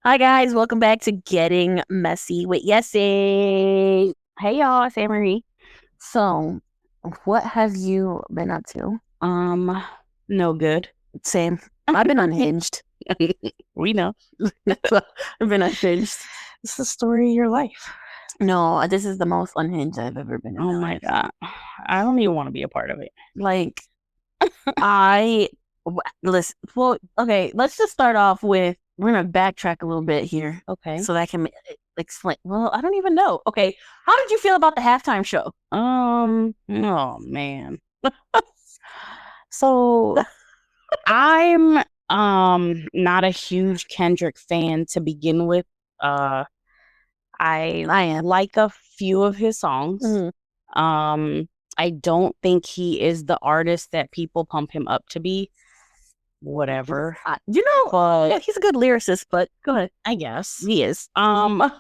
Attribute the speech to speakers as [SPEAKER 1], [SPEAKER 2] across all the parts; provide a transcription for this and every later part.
[SPEAKER 1] Hi guys, welcome back to Getting Messy with Yessie. Hey y'all, it's Marie. So, what have you been up to?
[SPEAKER 2] Um, no good.
[SPEAKER 1] Same. I've been unhinged.
[SPEAKER 2] We know.
[SPEAKER 1] I've been unhinged.
[SPEAKER 2] It's the story of your life.
[SPEAKER 1] No, this is the most unhinged I've ever been in
[SPEAKER 2] Oh
[SPEAKER 1] my
[SPEAKER 2] my
[SPEAKER 1] life.
[SPEAKER 2] God. I don't even want to be a part of it.
[SPEAKER 1] Like, I listen. Well, okay, let's just start off with we're gonna backtrack a little bit here,
[SPEAKER 2] Okay.
[SPEAKER 1] so that I can explain. Well, I don't even know. Okay, how did you feel about the halftime show?
[SPEAKER 2] Oh man. So I'm not a huge Kendrick fan to begin with. I
[SPEAKER 1] am.
[SPEAKER 2] like a few of his songs. I don't think he is the artist that people pump him up to be. Whatever.
[SPEAKER 1] Yeah, he's a good lyricist, but go ahead.
[SPEAKER 2] I guess.
[SPEAKER 1] He is.
[SPEAKER 2] And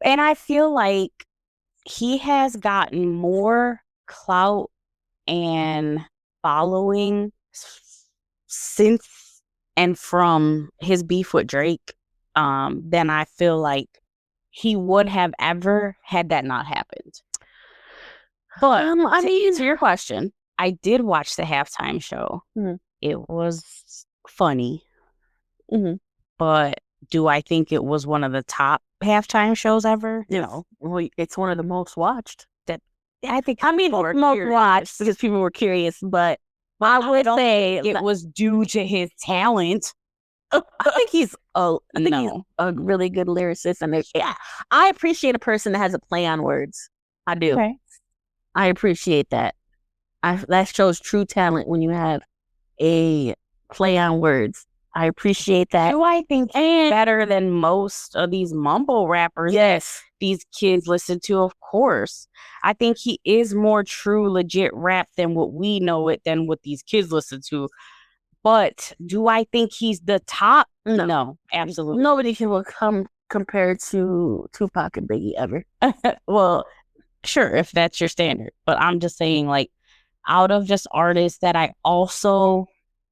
[SPEAKER 2] I feel like he has gotten more clout and following since and from his beef with Drake than I feel like he would have ever had that not happened. But to your question, I did watch the halftime show.
[SPEAKER 1] Mm-hmm.
[SPEAKER 2] It was funny.
[SPEAKER 1] Mm-hmm.
[SPEAKER 2] But do I think it was one of the top halftime shows ever? No.
[SPEAKER 1] Well, it's one of the most watched.
[SPEAKER 2] I think
[SPEAKER 1] most watched because people were curious, but I would say
[SPEAKER 2] it was due to his talent.
[SPEAKER 1] I think he's a really good lyricist, and I appreciate a person that has a play on words. I do.
[SPEAKER 2] Okay.
[SPEAKER 1] I appreciate that. That shows true talent when you have a play on words. I appreciate that.
[SPEAKER 2] Do I think better than most of these mumble rappers?
[SPEAKER 1] Yes.
[SPEAKER 2] These kids listen to, of course. I think he is more true, legit rap than what we know it, than what these kids listen to. But do I think he's the top? No, absolutely.
[SPEAKER 1] Nobody can come compared to Tupac and Biggie ever.
[SPEAKER 2] Well, sure, if that's your standard. But I'm just saying, like, out of just artists that I also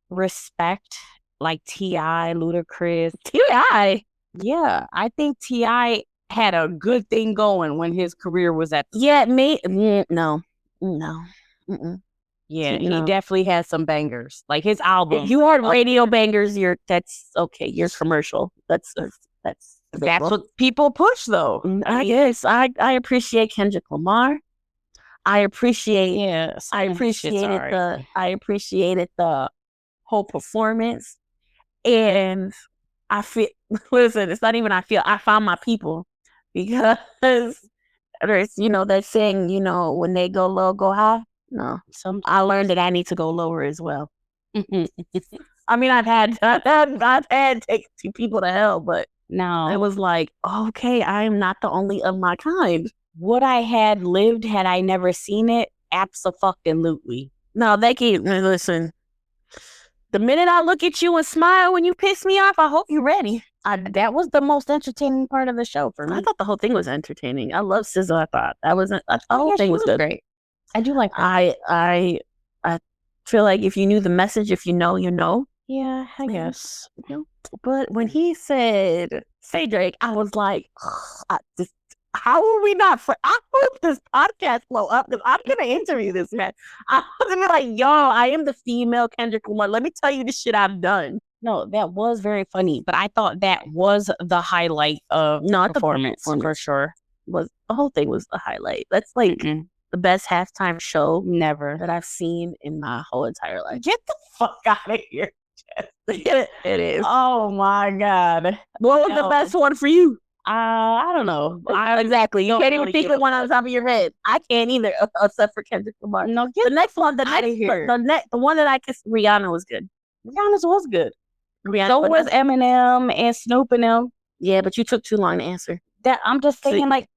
[SPEAKER 2] respect, like T.I., Ludacris.
[SPEAKER 1] T.I.?
[SPEAKER 2] Yeah, I think T.I. had a good thing going when his career was at.
[SPEAKER 1] No.
[SPEAKER 2] Yeah, he definitely has some bangers. Like his album.
[SPEAKER 1] If you heard radio bangers, that's okay. You're commercial. That's
[SPEAKER 2] what people push, though.
[SPEAKER 1] I guess I appreciate Kendrick Lamar. I appreciated the whole performance, and I feel. Listen, it's not even I found my people, because there's that saying, when they go low, go high. No, I learned that I need to go lower as well. I mean, I've had take two people to hell, but
[SPEAKER 2] no,
[SPEAKER 1] it was like, okay, I'm not the only of my kind.
[SPEAKER 2] Would I had lived had I never seen it? Abso-fucking-lutely.
[SPEAKER 1] No, they can't listen. The minute I look at you and smile when you piss me off, I hope you're ready.
[SPEAKER 2] That was the most entertaining part of the show for me.
[SPEAKER 1] I thought the whole thing was entertaining. I love SZA. I thought the whole thing was good.
[SPEAKER 2] Great. I do like her.
[SPEAKER 1] I feel like if you knew the message, if you know, you know.
[SPEAKER 2] Yeah, I guess.
[SPEAKER 1] But when he said, "Say Drake," I was like, how will we not? I hope this podcast blow up because I'm gonna interview this man. I was gonna be like, "Yo, I am the female Kendrick Lamar. Let me tell you the shit I've done."
[SPEAKER 2] No, that was very funny, but I thought that was the highlight of the performance for sure.
[SPEAKER 1] The whole thing was the highlight. That's like the best halftime show
[SPEAKER 2] never
[SPEAKER 1] that I've seen in my whole entire life.
[SPEAKER 2] Get the fuck out of here.
[SPEAKER 1] It is.
[SPEAKER 2] Oh my God.
[SPEAKER 1] What was the best one for you?
[SPEAKER 2] I don't know.
[SPEAKER 1] Exactly. You can't even think of one on the top of your head. I can't either, except for Kendrick Lamar.
[SPEAKER 2] No,
[SPEAKER 1] the next one that I hear. The one that I kissed, Rihanna was good.
[SPEAKER 2] Rihanna's was good. So was Eminem and Snoop and them.
[SPEAKER 1] Yeah, but you took too long to answer.
[SPEAKER 2] That I'm just saying, like,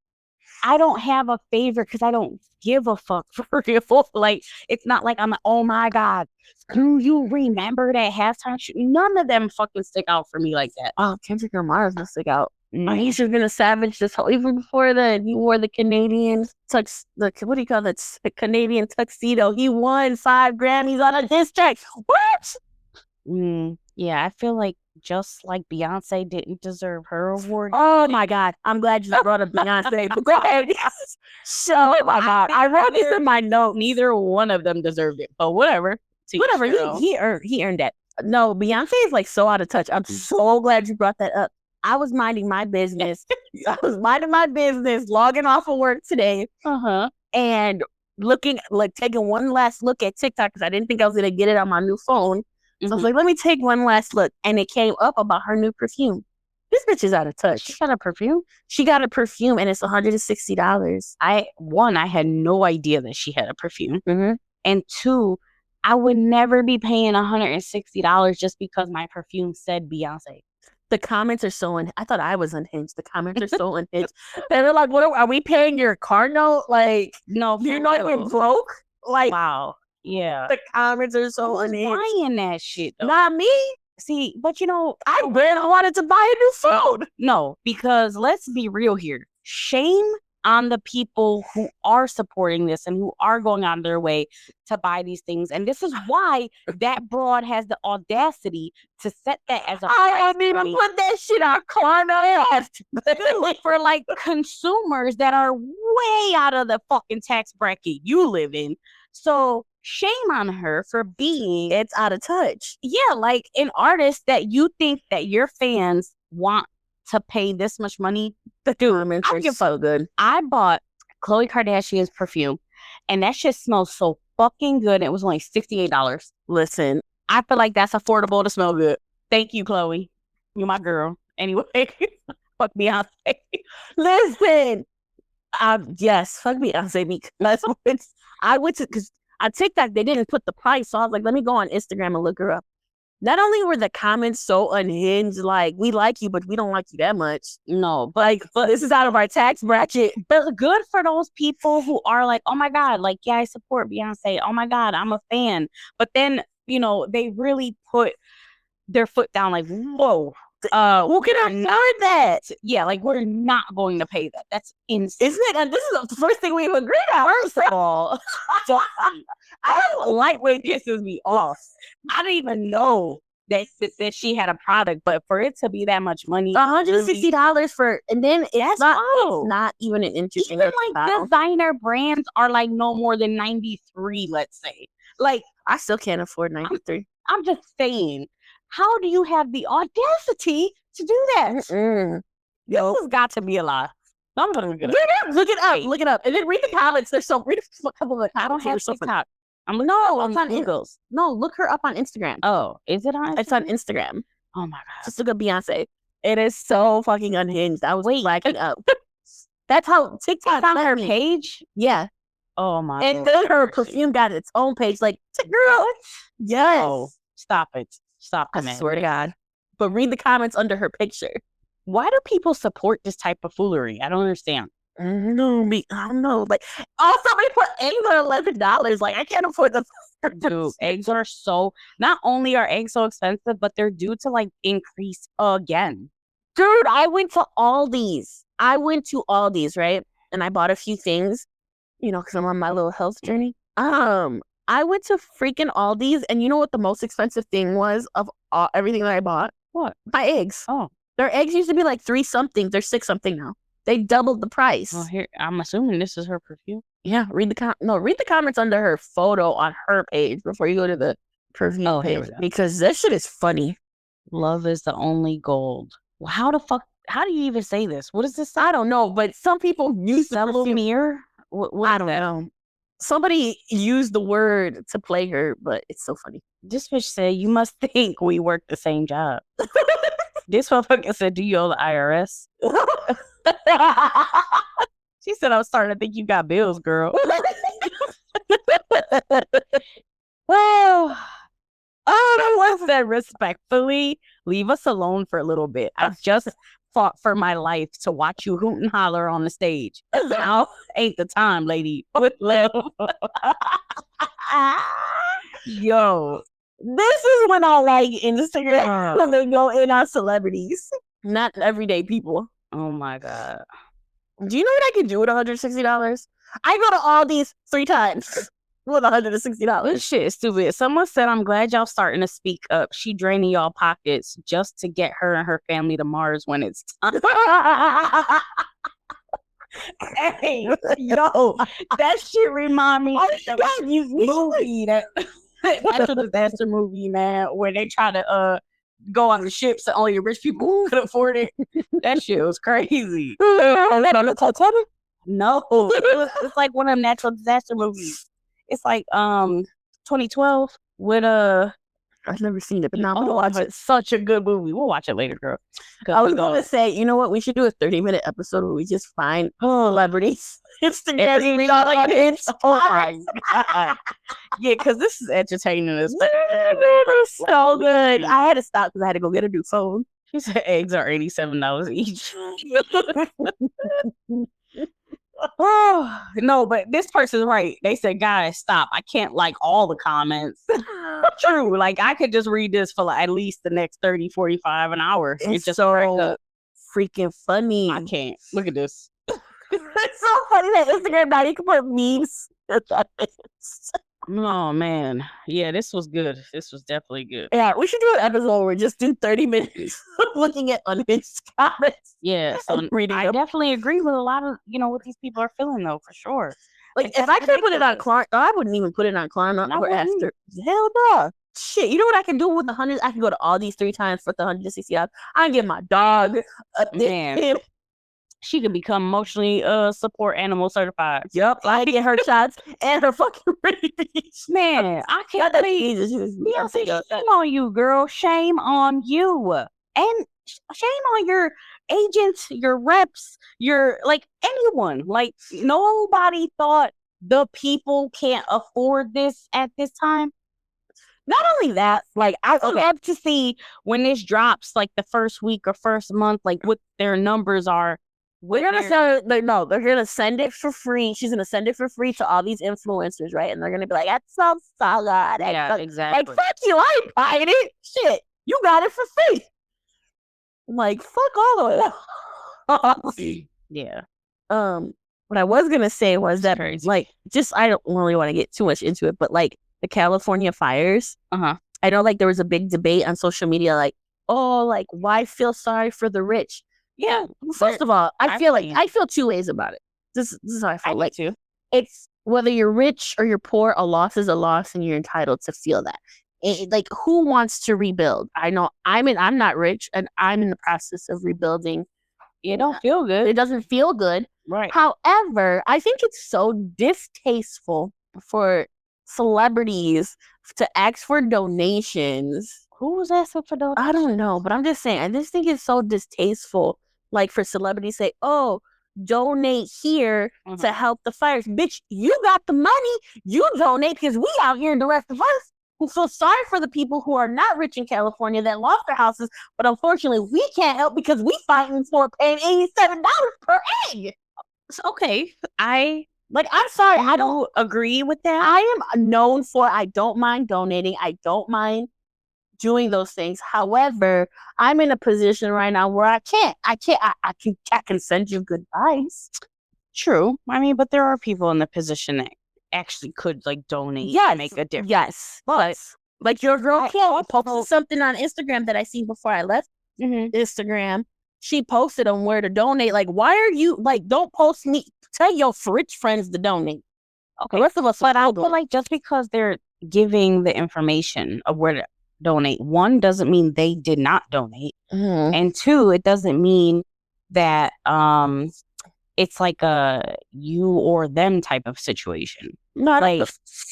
[SPEAKER 2] I don't have a favorite because I don't give a fuck for real. Like, it's not like I'm like, oh my God, do you remember that halftime show? None of them fucking stick out for me like that.
[SPEAKER 1] Oh, Kendrick Lamar doesn't stick out. He should have been a savage this whole, even before that. He wore the Canadian what do you call that? Canadian tuxedo. He won 5 Grammys on a diss track. What?
[SPEAKER 2] Yeah, I feel like just like Beyonce didn't deserve her award.
[SPEAKER 1] Oh my God. I'm glad you brought up Beyonce. But go ahead. Yes. So, oh my God. I wrote this in my note.
[SPEAKER 2] Neither one of them deserved it, but whatever.
[SPEAKER 1] Whatever. He earned that. No, Beyonce is like so out of touch. I'm so glad you brought that up. I was minding my business. Logging off of work today. And looking, like taking one last look at TikTok because I didn't think I was going to get it on my new phone. So I was like, let me take one last look. And it came up about her new perfume. This bitch is out of touch.
[SPEAKER 2] She got a perfume?
[SPEAKER 1] She got a perfume and it's $160.
[SPEAKER 2] I had no idea that she had a perfume. And two, I would never be paying $160 just because my perfume said Beyonce.
[SPEAKER 1] The comments are so I thought I was unhinged. The comments are so unhinged. They're like, "What are we paying your car note? Like,
[SPEAKER 2] no,
[SPEAKER 1] you're not even broke." Like,
[SPEAKER 2] wow, yeah.
[SPEAKER 1] The comments are so unhinged.
[SPEAKER 2] Buying that shit, though?
[SPEAKER 1] Not me.
[SPEAKER 2] See, but you know,
[SPEAKER 1] I wanted to buy a new phone.
[SPEAKER 2] No, because let's be real here. Shame on the people who are supporting this and who are going out of their way to buy these things. And this is why that broad has the audacity to set that as a
[SPEAKER 1] I didn't even put that shit on Klarna
[SPEAKER 2] for like consumers that are way out of the fucking tax bracket you live in. So shame on her for being
[SPEAKER 1] it's out of touch.
[SPEAKER 2] Yeah, like an artist that you think that your fans want to pay this much money.
[SPEAKER 1] Dude, I so good.
[SPEAKER 2] I bought Khloe Kardashian's perfume, and that shit smells so fucking good. It was only $68.
[SPEAKER 1] Listen,
[SPEAKER 2] I feel like that's affordable to smell good. Thank you, Khloe. You're my girl. Anyway, fuck Beyonce.
[SPEAKER 1] Listen, yes, fuck Beyonce because I went to because on TikTok they didn't put the price, so I was like, let me go on Instagram and look her up. Not only were the comments so unhinged, like, we like you, but we don't like you that much.
[SPEAKER 2] No,
[SPEAKER 1] but this is out of our tax bracket.
[SPEAKER 2] But good for those people who are like, oh my God, like, yeah, I support Beyonce. Oh my God, I'm a fan. But then, you know, they really put their foot down like, whoa.
[SPEAKER 1] Who can afford that?
[SPEAKER 2] Yeah, like, we're not going to pay that. That's insane.
[SPEAKER 1] Isn't it? And this is the first thing we've agreed on. First of all, I don't like when it pisses me off. I don't even know that she had a product, but for it to be that much money, $160 for, and then it's not even an interesting.
[SPEAKER 2] Even like designer brands are like no more than 93. Let's say, like,
[SPEAKER 1] I still can't afford 93.
[SPEAKER 2] I'm just saying. How do you have the audacity to do that? This has got to be a lie. I'm gonna look it up.
[SPEAKER 1] Look it up, and then read the comments. Read a couple of comments.
[SPEAKER 2] I don't have TikTok.
[SPEAKER 1] On Google. No, look her up on Instagram.
[SPEAKER 2] Oh, is it on Instagram?
[SPEAKER 1] It's on Instagram.
[SPEAKER 2] Oh my God.
[SPEAKER 1] Just look at Beyonce. It is so fucking unhinged. I was lacking up. That's how TikTok
[SPEAKER 2] on her page.
[SPEAKER 1] Yeah.
[SPEAKER 2] Oh my.
[SPEAKER 1] And then her perfume got its own page. Like, girl. Yes.
[SPEAKER 2] Oh, stop it. Stop it,
[SPEAKER 1] I swear to God. But read the comments under her picture.
[SPEAKER 2] Why do people support this type of foolery? I don't understand.
[SPEAKER 1] I don't know. Like, somebody put eggs on $11. Like, I can't afford the.
[SPEAKER 2] Dude, eggs are so. Not only are eggs so expensive, but they're due to like increase again.
[SPEAKER 1] Dude, I went to Aldi's. Right? And I bought a few things, you know, because I'm on my little health journey. I went to freaking Aldi's, and you know what the most expensive thing was of everything that I bought?
[SPEAKER 2] What?
[SPEAKER 1] My eggs.
[SPEAKER 2] Oh.
[SPEAKER 1] Their eggs used to be like $3 something. They're $6 something now. They doubled the price.
[SPEAKER 2] Well, here, I'm assuming this is her perfume.
[SPEAKER 1] Yeah, read the comments under her photo on her page before you go to the perfume page, because that shit is funny.
[SPEAKER 2] Love is the only gold. Well, how do you even say this? What is this?
[SPEAKER 1] I don't know, but some people use the
[SPEAKER 2] perfume. Mirror? What
[SPEAKER 1] I don't know. Somebody used the word to play her, but it's so funny.
[SPEAKER 2] This bitch said, you must think we work the same job. This motherfucker said, do you owe the IRS? She said, I'm starting to think you got bills, girl. Well, I want that respectfully. Leave us alone for a little bit. I just fought for my life to watch you hoot and holler on the stage. Now ain't the time, lady. With love.
[SPEAKER 1] Yo, this is when I like Instagram when they go in on celebrities, not everyday people.
[SPEAKER 2] Oh my God.
[SPEAKER 1] Do you know what I can do with $160? I go to Aldi's 3 times. with $160.
[SPEAKER 2] This shit is stupid. Someone said, I'm glad y'all starting to speak up. She draining y'all pockets just to get her and her family to Mars when it's time. Hey, yo, that shit remind me of that movie, that natural disaster movie, man, where they try to go on the ships and only the rich people could afford it. That shit was crazy.
[SPEAKER 1] That on the Titanic?
[SPEAKER 2] No, it's like one of them natural disaster movies. It's like 2012 with
[SPEAKER 1] I've never seen it, but now I'm gonna watch it.
[SPEAKER 2] It's such a good movie. We'll watch it later, girl.
[SPEAKER 1] I was gonna say, you know what? We should do a 30-minute episode where we just find celebrities. Instagram audience.
[SPEAKER 2] Oh my god. Yeah, because this is entertaining as
[SPEAKER 1] so good. I had to stop because I had to go get a new phone.
[SPEAKER 2] She said eggs are $87 each. Oh no, but this person's right. They said, guys, stop. I can't like all the comments. True. Like I could just read this for like at least the next 30, 45 an hour.
[SPEAKER 1] It's just so freaking funny.
[SPEAKER 2] I can't. Look at this.
[SPEAKER 1] It's so funny that Instagram now you can put memes.
[SPEAKER 2] Oh man. Yeah, this was good. This was definitely good.
[SPEAKER 1] Yeah, we should do an episode where we just do 30 minutes looking at unhinged comments.
[SPEAKER 2] Yeah, so
[SPEAKER 1] reading
[SPEAKER 2] I definitely agree with a lot of, what these people are feeling though, for sure.
[SPEAKER 1] Like if I could put it on Klarna, I wouldn't even put it on Klarna or after. Hell no. Shit, you know what I can do with the 100? I can go to Aldi 3 times for the $160. I can get my dog
[SPEAKER 2] man. She could become emotionally support animal certified.
[SPEAKER 1] Yep, I get her shots and her fucking rabies.
[SPEAKER 2] Man, I can't believe shame on you, girl. Shame on you. And shame on your agents, your reps, your anyone. Like nobody thought the people can't afford this at this time. Not only that, like I would love to see when this drops, like the first week or first month, like what their numbers are.
[SPEAKER 1] They're gonna send it for free. She's gonna send it for free to all these influencers, right? And they're gonna be like, "That's so solid."
[SPEAKER 2] Yeah, exactly.
[SPEAKER 1] Like, fuck you, I ain't buying it. Shit, you got it for free. I'm like, fuck all of it.
[SPEAKER 2] Yeah.
[SPEAKER 1] What I was gonna say was that, like, just I don't really want to get too much into it, but like the California fires. I know, like, there was a big debate on social media, like, oh, like, why feel sorry for the rich? Yeah. First of all, I feel 2 ways about it. This is how I feel.
[SPEAKER 2] Like too.
[SPEAKER 1] It's whether you're rich or you're poor, a loss is a loss, and you're entitled to feel that. Like, who wants to rebuild? I know I'm not rich, and I'm in the process of rebuilding.
[SPEAKER 2] It don't feel good.
[SPEAKER 1] It doesn't feel good.
[SPEAKER 2] Right.
[SPEAKER 1] However, I think it's so distasteful for celebrities to ask for donations.
[SPEAKER 2] Who was asking for donations?
[SPEAKER 1] I don't know, but I'm just saying, I just think it's so distasteful. Like for celebrities say, oh, donate here to help the fires. Bitch, you got the money. You donate because we out here and the rest of us who feel sorry for the people who are not rich in California that lost their houses. But unfortunately, we can't help because we fighting for paying $87 per egg.
[SPEAKER 2] Okay.
[SPEAKER 1] I'm sorry. I don't
[SPEAKER 2] agree with that.
[SPEAKER 1] I am known for, I don't mind donating. I don't mind doing those things. However, I'm in a position right now where I can send you good vibes.
[SPEAKER 2] True. I mean, but there are people in the position that actually could donate and make a difference.
[SPEAKER 1] Yes. But like your girl posted something on Instagram that I seen before I left Instagram. She posted on where to donate. Like, why are you don't post me? Tell your rich friends to donate. Okay. The rest of us,
[SPEAKER 2] but I feel like just because they're giving the information of where to donate, one, doesn't mean they did not donate, and two, it doesn't mean that it's like a you or them type of situation.
[SPEAKER 1] Not
[SPEAKER 2] I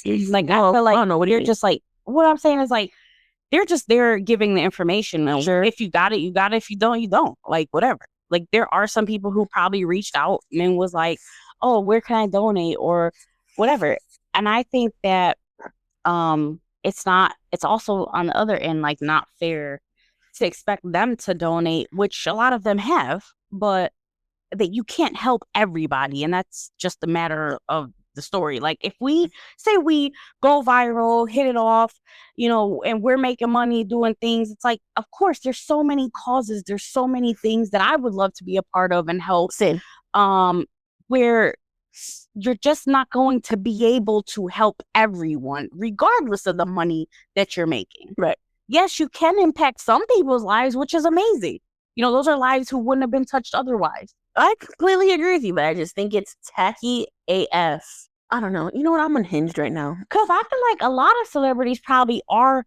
[SPEAKER 2] feel like I don't know what you're just like. What I'm saying is they're giving the information.
[SPEAKER 1] Sure.
[SPEAKER 2] If you got it, you got it. If you don't, you don't. Like whatever. Like there are some people who probably reached out and was like, "Oh, where can I donate?" or whatever. And I think that it's also on the other end, not fair to expect them to donate, which a lot of them have, but that you can't help everybody. And that's just a matter of the story. Like if we say we go viral, hit it off, and we're making money doing things, it's like, of course, there's so many causes. There's so many things that I would love to be a part of and help. Where you're just not going to be able to help everyone, regardless of the money that you're making.
[SPEAKER 1] Right.
[SPEAKER 2] Yes, you can impact some people's lives, which is amazing. Those are lives who wouldn't have been touched otherwise.
[SPEAKER 1] I completely agree with you, but I just think it's tacky AF. I don't know. You know what? I'm unhinged right now.
[SPEAKER 2] Because I feel like a lot of celebrities probably are,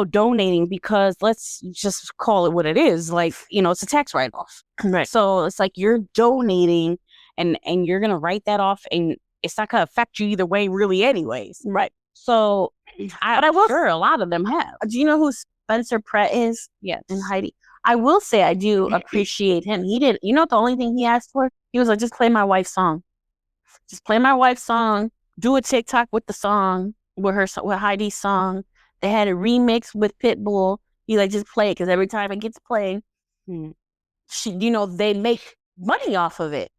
[SPEAKER 2] donating because let's just call it what it is. Like, it's a tax write-off.
[SPEAKER 1] Right.
[SPEAKER 2] So it's like you're donating and you're going to write that off and it's not going to affect you either way really anyways.
[SPEAKER 1] Right.
[SPEAKER 2] So I'm sure a lot of them have.
[SPEAKER 1] Do you know who Spencer Pratt is?
[SPEAKER 2] Yes.
[SPEAKER 1] And Heidi. I will say I do appreciate him. He did. The only thing he asked for? He was like, just play my wife's song. Just play my wife's song. Do a TikTok with the song, with Heidi's song. They had a remix with Pitbull. He like, just play it because every time it gets played, they make money off of it.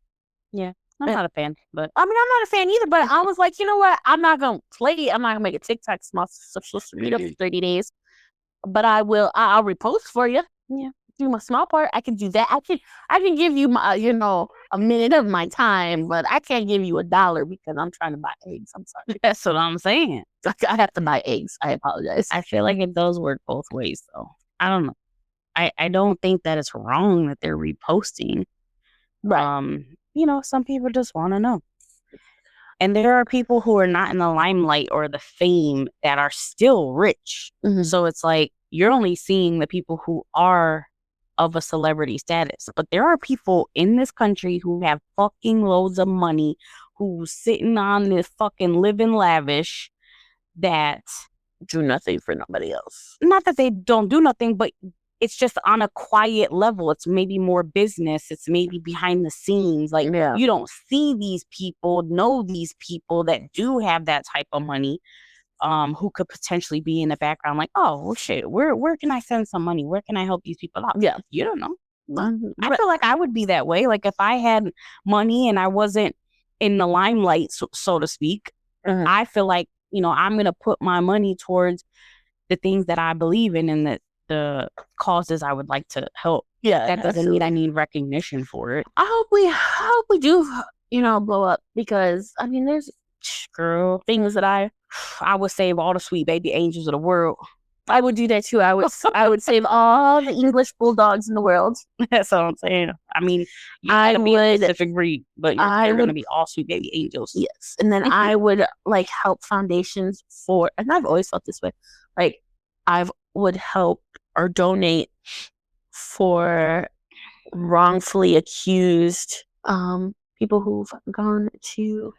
[SPEAKER 2] Yeah. I'm not a fan, but
[SPEAKER 1] I'm not a fan either. But I was like, you know what? I'm not gonna play it. I'm not gonna make a TikTok social media for 30 days. But I will. I'll repost for you.
[SPEAKER 2] Yeah,
[SPEAKER 1] do my small part. I can do that. I can give you my, a minute of my time, but I can't give you $1 because I'm trying to buy eggs. I'm sorry.
[SPEAKER 2] That's what I'm saying.
[SPEAKER 1] I have to buy eggs. I apologize.
[SPEAKER 2] I feel like it does work both ways, though. I don't know. I don't think that it's wrong that they're reposting.
[SPEAKER 1] Right.
[SPEAKER 2] Some people just want to know. And there are people who are not in the limelight or the fame that are still rich.
[SPEAKER 1] Mm-hmm.
[SPEAKER 2] So it's like you're only seeing the people who are of a celebrity status. But there are people in this country who have fucking loads of money, who's sitting on this fucking living lavish that
[SPEAKER 1] do nothing for nobody else.
[SPEAKER 2] Not that they don't do nothing, but it's just on a quiet level. It's maybe more business. It's maybe behind the scenes. Like, you don't see these people, know these people that do have that type of money, who could potentially be in the background. Like, oh, well, shit, where can I send some money? Where can I help these people out?
[SPEAKER 1] Yeah.
[SPEAKER 2] You don't know. I feel like I would be that way. Like, if I had money and I wasn't in the limelight, so to speak, I feel like, I'm going to put my money towards the things that I believe in and the causes I would like to help.
[SPEAKER 1] Yeah,
[SPEAKER 2] that doesn't mean I need recognition for it.
[SPEAKER 1] I hope we do, blow up because there's things that I
[SPEAKER 2] would save all the sweet baby angels of the world.
[SPEAKER 1] I would do that too. I would save all the English bulldogs in the world.
[SPEAKER 2] That's all I'm saying. You gotta be a specific breed, but you're gonna be all sweet baby angels.
[SPEAKER 1] Yes, and then I would help foundations for, and I've always felt this way. I would help or donate for wrongfully accused people who've gone to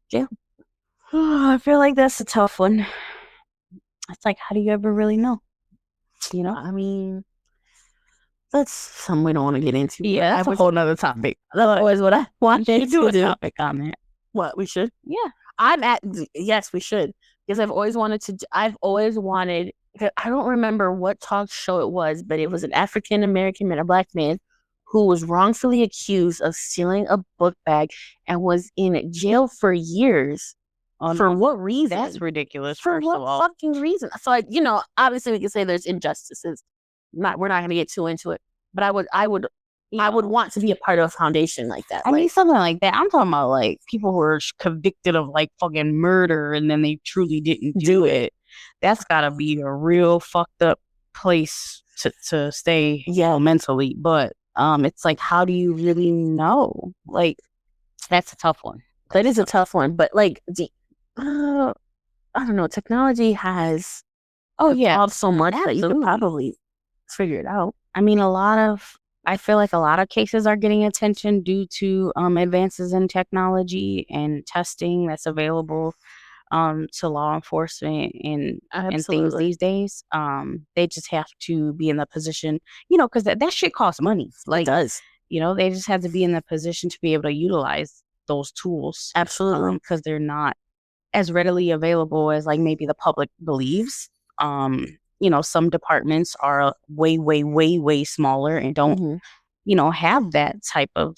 [SPEAKER 1] jail.
[SPEAKER 2] I feel like that's a tough one. It's like, how do you ever really know?
[SPEAKER 1] That's something we don't want to get into.
[SPEAKER 2] Yeah, that's a whole nother topic.
[SPEAKER 1] That's always what I wanted to do.
[SPEAKER 2] A topic on that.
[SPEAKER 1] What, we should?
[SPEAKER 2] Yeah.
[SPEAKER 1] Yes, we should. Because I've always wanted, I don't remember what talk show it was, but it was an African-American man, a black man, who was wrongfully accused of stealing a book bag and was in jail for years. For what reason?
[SPEAKER 2] That's ridiculous.
[SPEAKER 1] For what fucking reason? So, obviously we can say there's injustices. We're not going to get too into it, but I would want to be a part of a foundation like that.
[SPEAKER 2] Something like that. I'm talking about people who are convicted of fucking murder and then they truly didn't do it. That's gotta be a real fucked up place to stay mentally. But it's like, how do you really know? That's a tough one.
[SPEAKER 1] That is a tough one. But I don't know. Technology has evolved so much that you could probably figure it out.
[SPEAKER 2] I feel like a lot of cases are getting attention due to advances in technology and testing that's available to law enforcement and things these days. They just have to be in the position, because that shit costs money.
[SPEAKER 1] It does.
[SPEAKER 2] They just have to be in the position to be able to utilize those tools.
[SPEAKER 1] Absolutely.
[SPEAKER 2] Because they're not as readily available as maybe the public believes. Some departments are way, way, way, way smaller and don't, have that type of.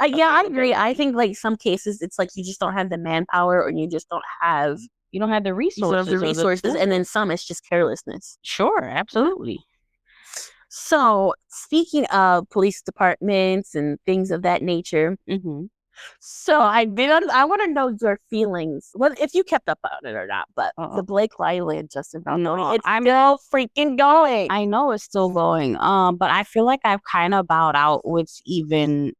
[SPEAKER 1] I agree. I think some cases it's you just don't have the manpower, or you just don't have
[SPEAKER 2] the resources.
[SPEAKER 1] And then some it's just carelessness.
[SPEAKER 2] Sure, absolutely.
[SPEAKER 1] So speaking of police departments and things of that nature, So I want to know your feelings. Well, if you kept up on it or not, but the Blake Lively and Justin Bieber, it's still freaking going.
[SPEAKER 2] I know it's still going. But I feel like I've kind of bowed out with even.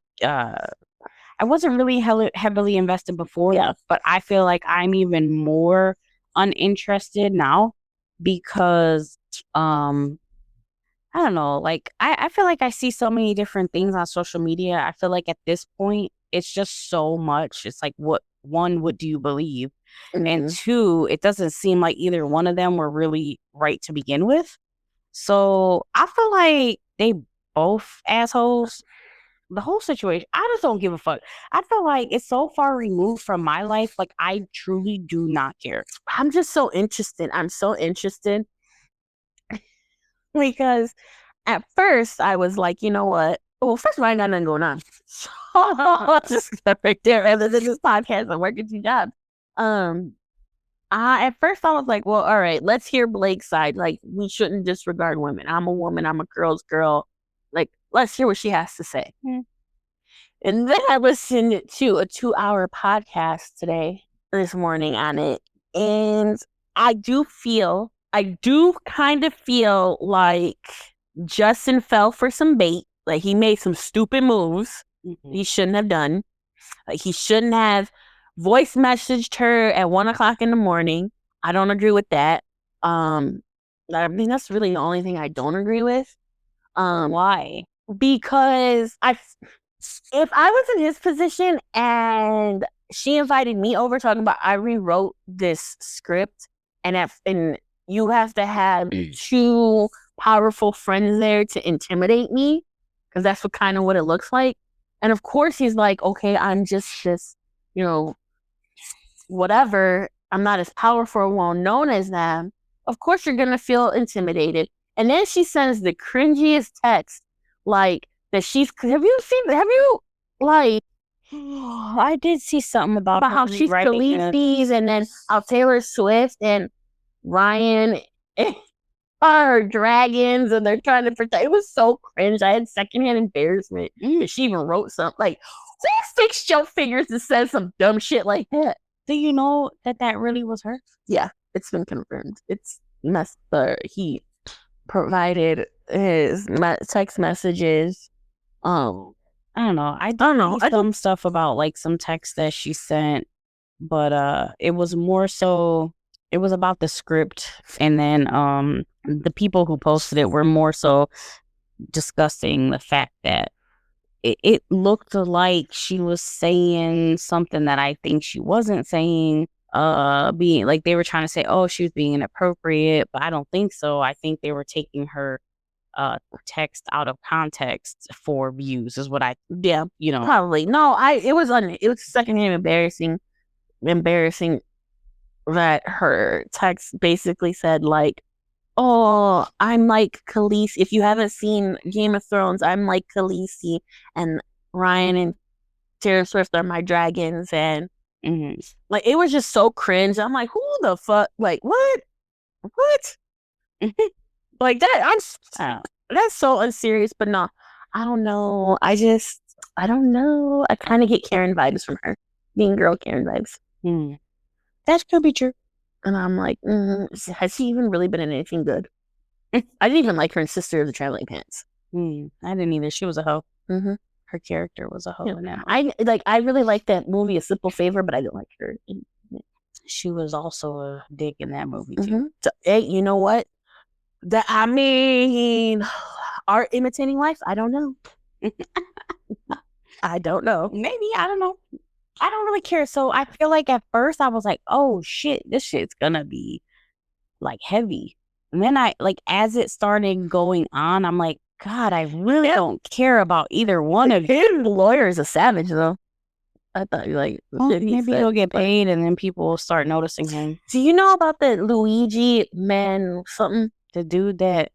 [SPEAKER 2] I wasn't really heavily invested before, but I feel like I'm even more uninterested now because I don't know, like I feel like I see so many different things on social media. I feel like at this point it's just so much. It's like what do you believe? And two, it doesn't seem like either one of them were really right to begin with. So I feel like they both assholes. The whole situation, I just don't give a fuck. I feel like it's so far removed from my life. Like I truly do not care.
[SPEAKER 1] I'm just so interested. I'm so interested because at first I was like, you know what? Well, first of all, I ain't got nothing going on. So just right there. Rather than this podcast, I'm working 2 jobs. At first I was like, well, all right, let's hear Blake's side. Like, we shouldn't disregard women. I'm a woman. I'm a girl's girl. Like, let's hear what she has to say. And then I listened to a 2-hour podcast this morning on it. And I do kind of feel like Justin fell for some bait. Like, he made some stupid moves he shouldn't have done. Like, he shouldn't have voice messaged her at 1:00 in the morning. I don't agree with that. I mean, that's really the only thing I don't agree with.
[SPEAKER 2] Why?
[SPEAKER 1] Because if I was in his position and she invited me over talking about I rewrote this script and you have to have 2 powerful friends there to intimidate me, because that's what it looks like. And of course he's like, okay, I'm just this, whatever. I'm not as powerful or well known as them. Of course you're gonna feel intimidated. And then she sends the cringiest text, like that
[SPEAKER 2] I did see something about
[SPEAKER 1] how she's Khaleesi's and then how Taylor Swift and Ryan are dragons and they're trying to protect. It was so cringe. I had secondhand embarrassment. She even wrote something like, who fixed your fingers to say some dumb shit like that?
[SPEAKER 2] Do you know that really was her?
[SPEAKER 1] Yeah, it's been confirmed. It's he provided his text messages.
[SPEAKER 2] I don't know. I don't know. Some stuff about like some text that she sent, but it was more so. It was about the script, and then the people who posted it were more so discussing the fact that it looked like she was saying something that I think she wasn't saying. Being like they were trying to say, oh, she was being inappropriate, but I don't think so. I think they were taking her text out of context for views is what
[SPEAKER 1] probably. No, it was secondhand embarrassing that her text basically said like, oh, I'm like Khaleesi. If you haven't seen Game of Thrones, I'm like Khaleesi, and Ryan and Taylor Swift are my dragons, and like it was just so cringe. I'm like, who the fuck? Like what? Like that? That's so unserious. But no, I don't know. I don't know. I kind of get Karen vibes from her. Mean Girl Karen vibes.
[SPEAKER 2] That could be true.
[SPEAKER 1] And I'm like, has she even really been in anything good? I didn't even like her in Sister of the Traveling Pants.
[SPEAKER 2] I didn't either. She was a hoe. Her character was a hoe in that.
[SPEAKER 1] I really liked that movie, A Simple Favor, but I didn't like her.
[SPEAKER 2] She was also a dick in that movie too.
[SPEAKER 1] So, hey, you know what? Art imitating life? I don't know. I don't know.
[SPEAKER 2] Maybe, I don't know. I don't really care. So I feel like at first I was like, oh shit, this shit's gonna be like heavy. And then as it started going on, I'm like, God, I really don't care about either one of you.
[SPEAKER 1] The lawyer is a savage though. I thought
[SPEAKER 2] maybe he'll get paid and then people will start noticing him.
[SPEAKER 1] Do you know about the Luigi man something?
[SPEAKER 2] The dude that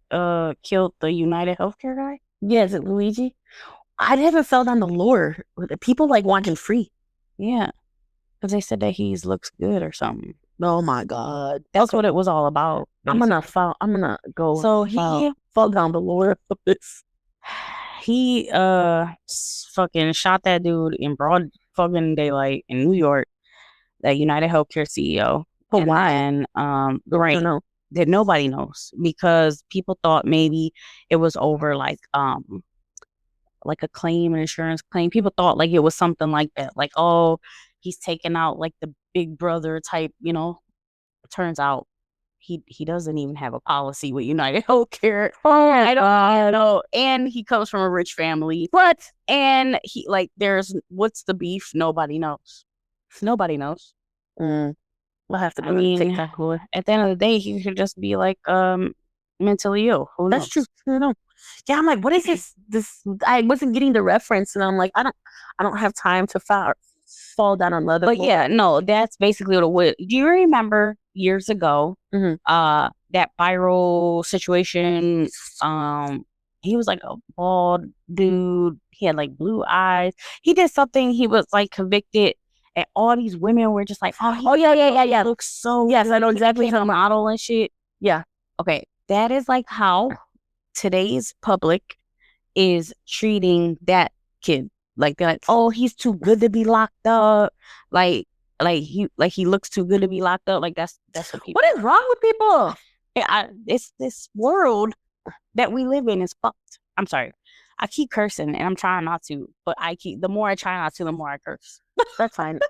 [SPEAKER 2] killed the United Healthcare guy?
[SPEAKER 1] Yeah, is it Luigi? I never fell down the lore. People like want him free.
[SPEAKER 2] Yeah, because they said that he looks good or something.
[SPEAKER 1] Oh my God,
[SPEAKER 2] that's what it was all about.
[SPEAKER 1] Basically. I'm gonna go.
[SPEAKER 2] So he
[SPEAKER 1] fall down the lore of this.
[SPEAKER 2] He fucking shot that dude in broad fucking daylight in New York, that United Healthcare CEO.
[SPEAKER 1] But why?
[SPEAKER 2] And
[SPEAKER 1] I
[SPEAKER 2] right,
[SPEAKER 1] don't know.
[SPEAKER 2] that nobody knows, because people thought maybe it was over like a claim, an insurance claim. People thought like it was something like that, like, oh, he's taking out like the big brother type, turns out he doesn't even have a policy with United Healthcare.
[SPEAKER 1] Oh,
[SPEAKER 2] I don't know. And he comes from a rich family. What? And he like what's the beef? Nobody knows. Nobody knows.
[SPEAKER 1] We'll have to
[SPEAKER 2] I mean,
[SPEAKER 1] TikTok boy.
[SPEAKER 2] At the end of the day, he could just be like mentally ill. Who
[SPEAKER 1] That's
[SPEAKER 2] knows?
[SPEAKER 1] true. I don't know. Yeah, I'm like, what is this? I wasn't getting the reference, and I'm like, I don't have time to fall down on leather.
[SPEAKER 2] But yeah, no, that's basically what it was. Do you remember years ago, that viral situation? He was like a bald dude. He had like blue eyes. He did something. He was like convicted, and all these women were just like, "Oh yeah. Looks so
[SPEAKER 1] yes, I know exactly
[SPEAKER 2] how model and shit."
[SPEAKER 1] Yeah.
[SPEAKER 2] Okay, that is like how today's public is treating that kid. Like they're like, oh, he's too good to be locked up. Like he looks too good to be locked up. Like that's what people.
[SPEAKER 1] What is wrong with people?
[SPEAKER 2] It's this world that we live in is fucked. I'm sorry. I keep cursing and I'm trying not to, but the more I try not to, the more I curse.
[SPEAKER 1] That's fine.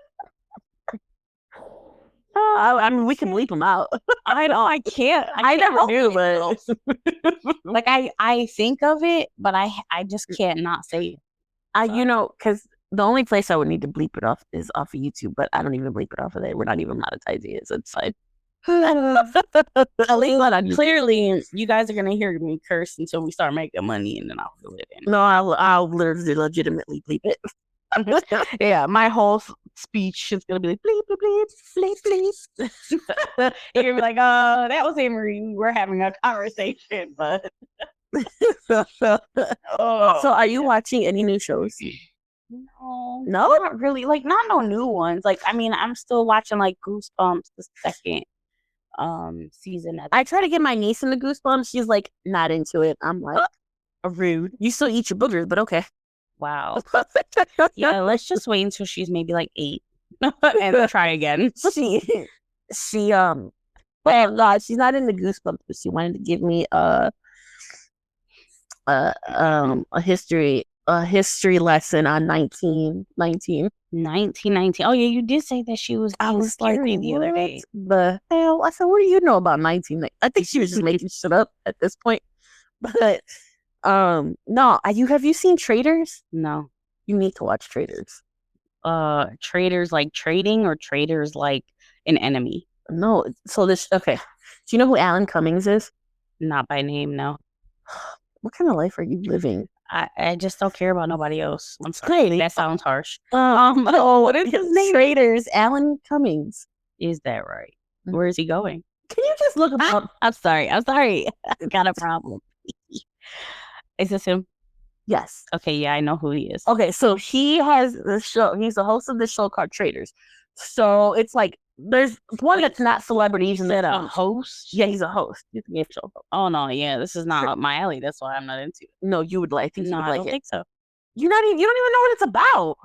[SPEAKER 1] I mean, we can bleep them out.
[SPEAKER 2] I know I can't.
[SPEAKER 1] I never do, but
[SPEAKER 2] like I think of it, but I just can't not say it.
[SPEAKER 1] Because the only place I would need to bleep it off is off of YouTube, but I don't even bleep it off of there. We're not even monetizing it, so it's fine.
[SPEAKER 2] Clearly, you guys are gonna hear me curse until we start making money, and then I'll do it.
[SPEAKER 1] No, I'll literally legitimately bleep it.
[SPEAKER 2] Yeah, my whole speech is gonna be like bleep bleep bleep bleep bleep. You're gonna be like, oh, that was Amory. We're having a conversation, but
[SPEAKER 1] So are you watching any new shows?
[SPEAKER 2] No, not really. Like, not no new ones. Like, I mean, I'm still watching like Goosebumps, the second season.
[SPEAKER 1] I try to get my niece into Goosebumps. She's like not into it. I'm like, rude. You still eat your boogers, but okay.
[SPEAKER 2] Wow. Yeah, let's just wait until she's maybe like 8 and try again.
[SPEAKER 1] Well, God, she's not into Goosebumps, but she wanted to give me a history lesson on 1919.
[SPEAKER 2] 1919. Oh yeah, you did say that she was.
[SPEAKER 1] I was like,
[SPEAKER 2] the other day.
[SPEAKER 1] The hell? I said, what do you know about 19? I think she was just making shit up at this point. But no, have you seen Traders?
[SPEAKER 2] No.
[SPEAKER 1] You need to watch Traders.
[SPEAKER 2] Traders like trading, or traders like an enemy?
[SPEAKER 1] No. So okay. Do you know who Alan Cummings is?
[SPEAKER 2] Not by name, no.
[SPEAKER 1] What kind of life are you living?
[SPEAKER 2] I just don't care about nobody else. I'm sorry. That sounds harsh.
[SPEAKER 1] What is his name? Traders, Alan Cummings.
[SPEAKER 2] Is that right? Where is he going?
[SPEAKER 1] Can you just look up?
[SPEAKER 2] I'm sorry. I got a problem. Is this him?
[SPEAKER 1] Yes.
[SPEAKER 2] Okay, yeah, I know who he is.
[SPEAKER 1] Okay, so he has the show. He's the host of the show called Traders. So it's like there's one that's not celebrities and then
[SPEAKER 2] a host.
[SPEAKER 1] Yeah, he's a host. He's a show host.
[SPEAKER 2] Oh no, yeah, this is not up my alley. That's why I'm not into it.
[SPEAKER 1] No, you would like.
[SPEAKER 2] No, I don't think so.
[SPEAKER 1] You don't even know what it's about.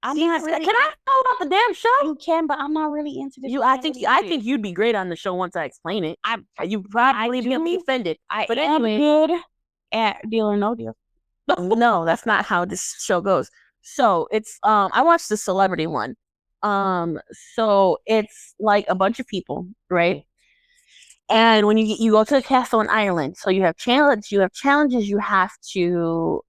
[SPEAKER 2] I'm not really.
[SPEAKER 1] Can I know about the damn show?
[SPEAKER 2] You can, but I'm not really into this.
[SPEAKER 1] I think you'd be great on the show once I explain it. You probably be offended.
[SPEAKER 2] But anyway, good at Deal or No Deal.
[SPEAKER 1] No, that's not how this show goes. So it's I watched the celebrity one. So it's like a bunch of people, right? And when you go to the castle in Ireland, so you have challenges you have to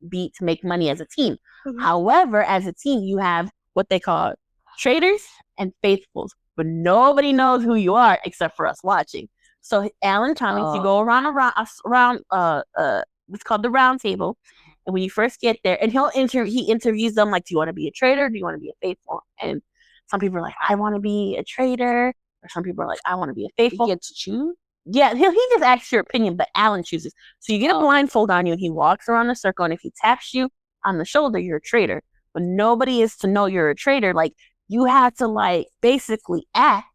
[SPEAKER 1] beat to make money as a team. Mm-hmm. However, as a team, you have what they call traders and faithfuls, but nobody knows who you are except for us watching. So Alan Cummings, you go around it's called the round table. And when you first get there, and he interviews them like, do you want to be a trader? Do you want to be a faithful? And some people are like, I want to be a trader. Or some people are like, I want to be a faithful.
[SPEAKER 2] You get to choose?
[SPEAKER 1] Yeah, he just asks your opinion, but Alan chooses. So you get a blindfold on you, and he walks around the circle, and if he taps you on the shoulder, you're a trader. But nobody is to know you're a trader. Like, you have to, like, basically act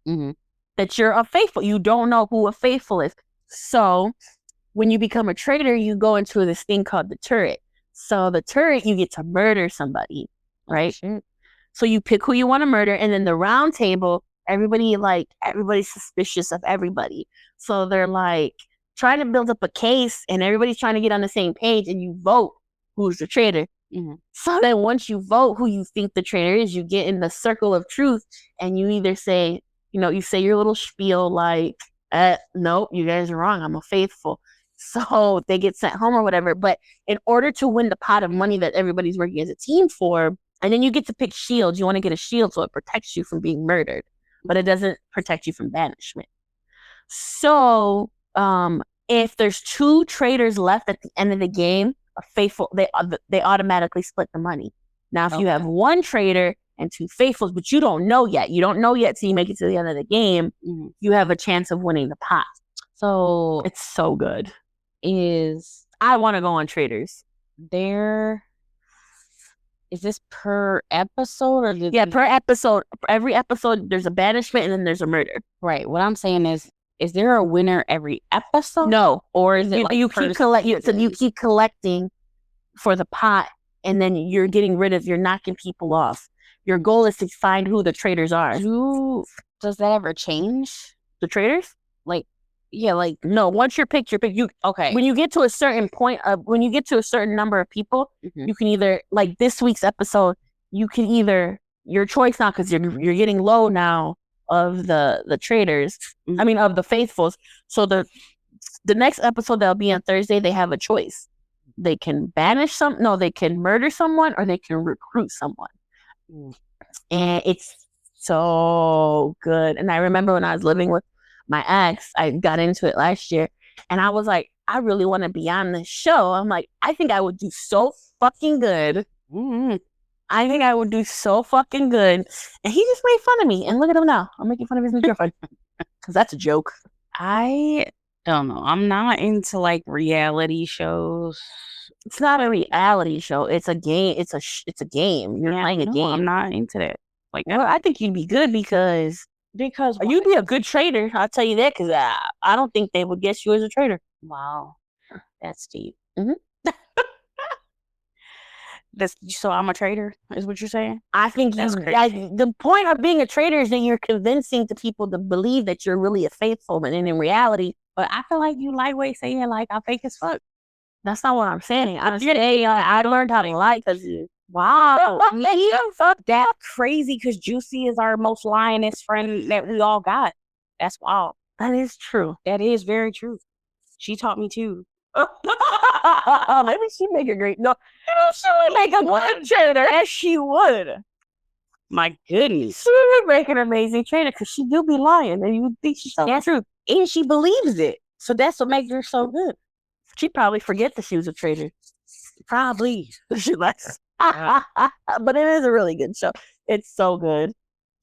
[SPEAKER 1] that you're a faithful. You don't know who a faithful is. So when you become a trader, you go into this thing called the turret. So the turret, you get to murder somebody, right?
[SPEAKER 2] Oh,
[SPEAKER 1] so you pick who you want to murder, and then the round table, everybody's suspicious of everybody. So they're like trying to build up a case, and everybody's trying to get on the same page, and you vote who's the traitor.
[SPEAKER 2] Mm-hmm.
[SPEAKER 1] So then once you vote who you think the traitor is, you get in the circle of truth, and you either say, you say your little spiel like, nope, you guys are wrong. I'm a faithful. So they get sent home or whatever. But in order to win the pot of money that everybody's working as a team for, and then you get to pick shields. You want to get a shield so it protects you from being murdered, but it doesn't protect you from banishment. So if there's 2 traitors left at the end of the game, a faithful, they automatically split the money. Now, if you have 1 traitor and 2 faithfuls, but you don't know yet till you make it to the end of the game, you have a chance of winning the pot. So it's so good. I want to go on traitors.
[SPEAKER 2] Is this per episode or
[SPEAKER 1] per episode? Every episode there's a banishment and then there's a murder.
[SPEAKER 2] Right. What I'm saying is there a winner every episode?
[SPEAKER 1] No. Or is it you keep collecting for the pot, and then you're knocking people off. Your goal is to find who the traitors are.
[SPEAKER 2] Does that ever change?
[SPEAKER 1] The traitors? No, once you're picked,
[SPEAKER 2] okay.
[SPEAKER 1] When you get to a certain point when you get to a certain number of people, you can either, like this week's episode, you can either, your choice now, because you're getting low now of the traitors, of the faithfuls. So the next episode that'll be on Thursday, they have a choice. They can they can murder someone, or they can recruit someone. And it's so good. And I remember when I was living with my ex, I got into it last year, and I was like, I really want to be on this show. I'm like, I think I would do so fucking good. I think I would do so fucking good. And he just made fun of me. And look at him now. I'm making fun of his new girlfriend. Because that's a joke.
[SPEAKER 2] I don't know. I'm not into reality shows.
[SPEAKER 1] It's not a reality show. It's a game. It's a game. You're playing a game.
[SPEAKER 2] I'm not into that.
[SPEAKER 1] Well, I think you'd be good because you'd be a good traitor. I'll tell you that, because I don't think they would guess you as a traitor.
[SPEAKER 2] Wow, that's deep. So I'm a traitor, is what you're saying?
[SPEAKER 1] I think the point of being a traitor is that you're convincing the people to believe that you're really a faithful, but in reality,
[SPEAKER 2] but I feel like you lightweight saying I'm fake as fuck.
[SPEAKER 1] That's not what I'm saying. I'm saying I learned how to lie because wow,
[SPEAKER 2] fuck that crazy, because Juicy is our most lioness friend that we all got. That's wild.
[SPEAKER 1] That is true.
[SPEAKER 2] That is very true. She taught me too.
[SPEAKER 1] Maybe she'd make a great. No, she would make a good trainer. Yes, she would.
[SPEAKER 2] My goodness,
[SPEAKER 1] she would make an amazing trainer because she do be lying, and you would think she's telling the truth,
[SPEAKER 2] and she believes it. So that's what makes her so good.
[SPEAKER 1] She'd probably forget that she was a traitor.
[SPEAKER 2] Probably.
[SPEAKER 1] She likes. But it is a really good show. It's so good.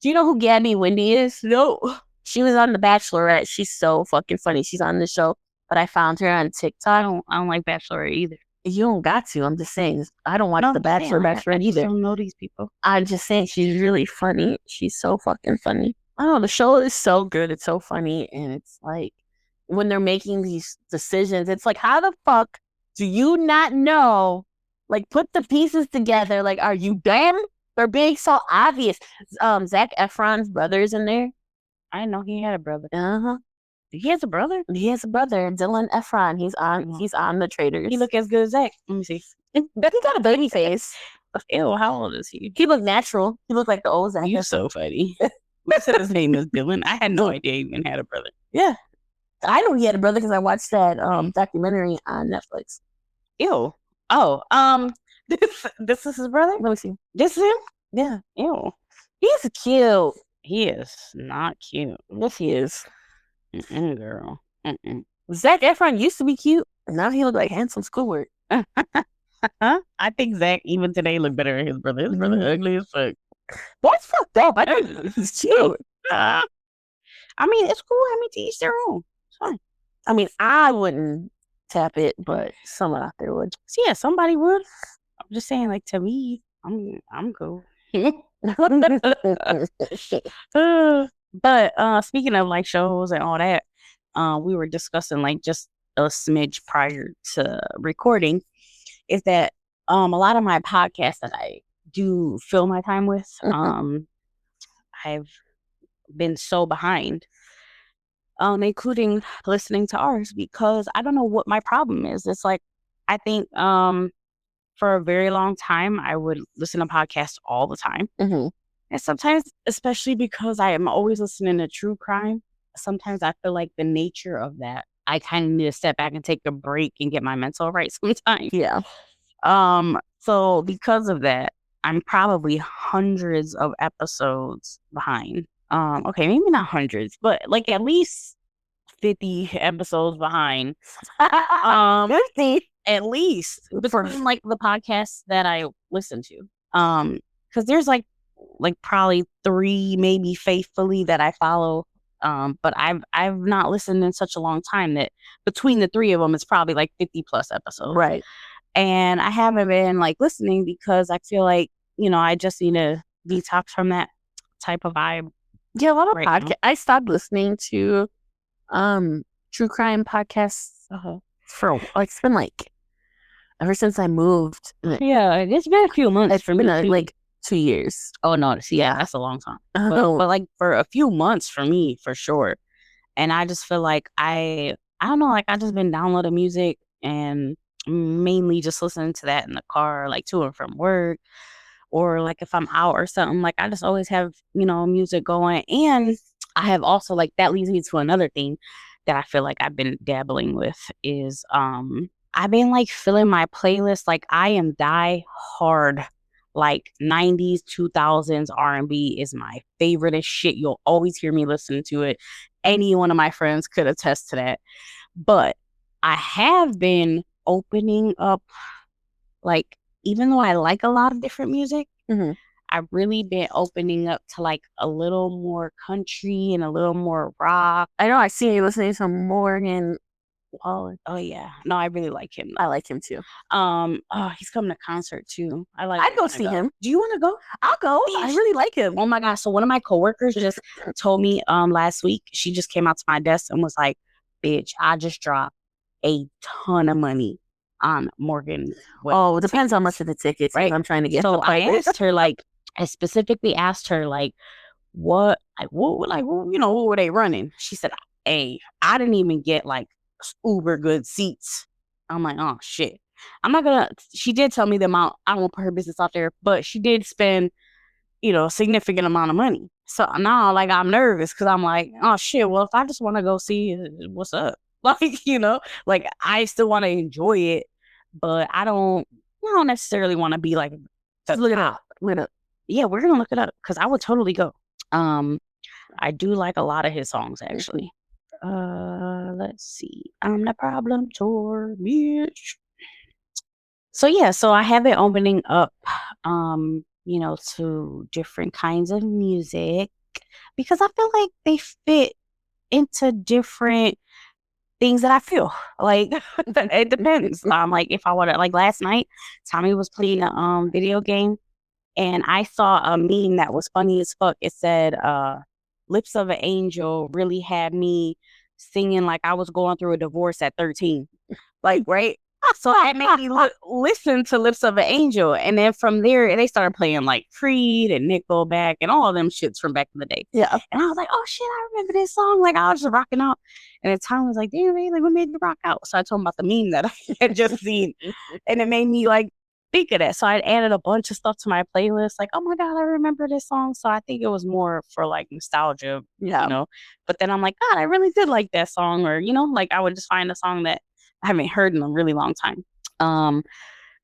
[SPEAKER 1] Do you know who Gabby Wendy is?
[SPEAKER 2] No.
[SPEAKER 1] She was on The Bachelorette. She's so fucking funny. She's on the show, but I found her on TikTok.
[SPEAKER 2] I don't like Bachelorette either.
[SPEAKER 1] You don't got to. I'm just saying. I don't watch The Bachelorette either.
[SPEAKER 2] I don't know these people.
[SPEAKER 1] I'm just saying she's really funny. She's so fucking funny. I don't know. The show is so good. It's so funny. And it's like, when they're making these decisions, it's like, how the fuck do you not know? Put the pieces together. Are you dumb? They're being so obvious. Zac Efron's brother's in there.
[SPEAKER 2] I didn't know he had a brother.
[SPEAKER 1] He has a brother? He has a brother, Dylan Efron. He's on The Traitors.
[SPEAKER 2] He look as good as Zac. Let me see.
[SPEAKER 1] He got a baby face.
[SPEAKER 2] Ew, how old is he?
[SPEAKER 1] He looked natural. He looked like the old Zac.
[SPEAKER 2] You're so funny. Who said his name is Dylan? I had no idea he even had a brother.
[SPEAKER 1] Yeah. I know he had a brother because I watched that documentary on Netflix.
[SPEAKER 2] Ew. Oh, this is his brother?
[SPEAKER 1] Let me see.
[SPEAKER 2] This is him?
[SPEAKER 1] Yeah.
[SPEAKER 2] Ew.
[SPEAKER 1] He's cute.
[SPEAKER 2] He is not cute.
[SPEAKER 1] Yes, he is.
[SPEAKER 2] Girl.
[SPEAKER 1] Zac Efron used to be cute. Now he look like handsome schoolwork.
[SPEAKER 2] I think Zac, even today, look better than his brother. His brother ugly as fuck.
[SPEAKER 1] Boy's fucked up. I think he's cute.
[SPEAKER 2] I mean, it's cool. To each their own. It's fine.
[SPEAKER 1] I wouldn't tap it, but someone out there would.
[SPEAKER 2] So yeah, somebody would. I'm just saying, to me, I'm cool. But speaking of shows and all that, we were discussing just a smidge prior to recording, is that A lot of my podcasts that I do fill my time with, I've been so behind, including listening to ours because I don't know what my problem is. It's like I think for a very long time I would listen to podcasts all the time.
[SPEAKER 1] Mhm.
[SPEAKER 2] And sometimes, especially because I am always listening to true crime, sometimes I feel like the nature of that, I kind of need to step back and take a break and get my mental right sometimes.
[SPEAKER 1] Yeah.
[SPEAKER 2] So because of that, I'm probably hundreds of episodes behind. Okay, maybe not hundreds, but like at least 50 episodes behind.
[SPEAKER 1] 50
[SPEAKER 2] At least
[SPEAKER 1] for
[SPEAKER 2] between like the podcasts that I listen to. Because there's like probably 3 maybe faithfully that I follow. But I've not listened in such a long time that between the 3 of them it's probably like 50 plus episodes.
[SPEAKER 1] right.
[SPEAKER 2] And I haven't been like listening because I feel like, I just need to detox from that type of vibe
[SPEAKER 1] Yeah, a lot of
[SPEAKER 2] right now.
[SPEAKER 1] podcasts. I stopped listening to true crime podcasts for it's been like ever since I moved.
[SPEAKER 2] Yeah, it's been a few months
[SPEAKER 1] It's
[SPEAKER 2] for
[SPEAKER 1] been
[SPEAKER 2] me too.
[SPEAKER 1] like 2 years.
[SPEAKER 2] Oh no, yeah, that's a long time.
[SPEAKER 1] Oh,
[SPEAKER 2] But like for a few months for me, for sure. And I just feel like I don't know, like I just been downloading music and mainly just listening to that in the car, like to and from work, or like if I'm out or something, like I just always have, music going. And I have also like that leads me to another thing that I feel like I've been dabbling with is I've been like filling my playlist. Like I am die hard. Like 90s, 2000s R&B is my favorite shit. You'll always hear me listening to it. Any one of my friends could attest to that. But I have been opening up, like, even though I like a lot of different music,
[SPEAKER 1] mhm.
[SPEAKER 2] I've really been opening up to like a little more country and a little more rock.
[SPEAKER 1] I know I see you listening to Morgan Wallen.
[SPEAKER 2] Oh yeah. No, I really like him
[SPEAKER 1] I
[SPEAKER 2] though.
[SPEAKER 1] like him too.
[SPEAKER 2] Oh, he's coming to concert too.
[SPEAKER 1] I'd go see him.
[SPEAKER 2] Do you want to go?
[SPEAKER 1] I'll go. I really like him.
[SPEAKER 2] Oh my gosh. So one of my coworkers just told me last week, she just came out to my desk and was like, bitch, I just dropped a ton of money on Morgan.
[SPEAKER 1] Oh, it depends how much of the tickets,
[SPEAKER 2] right?
[SPEAKER 1] I'm trying to get.
[SPEAKER 2] So I asked her, like, I specifically asked her, like, what were they running? She said, hey, I didn't even get like uber good seats. I'm like, oh shit. I'm not gonna, she did tell me the amount. I don't want to put her business out there, but she did spend, a significant amount of money. So now, like, I'm nervous because I'm like, oh shit, well, if I just want to go see what's up, like, like I still want to enjoy it, but I don't necessarily want to be like,
[SPEAKER 1] look it up. Look it up.
[SPEAKER 2] Yeah, we're gonna look it up because I would totally go. I do like a lot of his songs actually. Let's see. I'm the problem tour, bitch. So yeah, so I have it opening up, to different kinds of music because I feel like they fit into different things that I feel. Like it depends. Like if I want to, like last night, Tommy was playing a video game and I saw a meme that was funny as fuck. It said, Lips of an Angel really had me singing like I was going through a divorce at 13. Like, right? So that made me listen to Lips of an Angel. And then from there, they started playing like Creed and Nickelback and all of them shits from back in the day.
[SPEAKER 1] Yeah.
[SPEAKER 2] And I was like, oh shit, I remember this song. Like, I was just rocking out. And at the time, I was like, damn, man, like, what made you rock out? So I told him about the meme that I had just seen. And it made me like, think of that. So I added a bunch of stuff to my playlist. Like, oh my God, I remember this song. So I think it was more for like nostalgia, But then I'm like, God, I really did like that song. Or, like I would just find a song that I haven't heard in a really long time.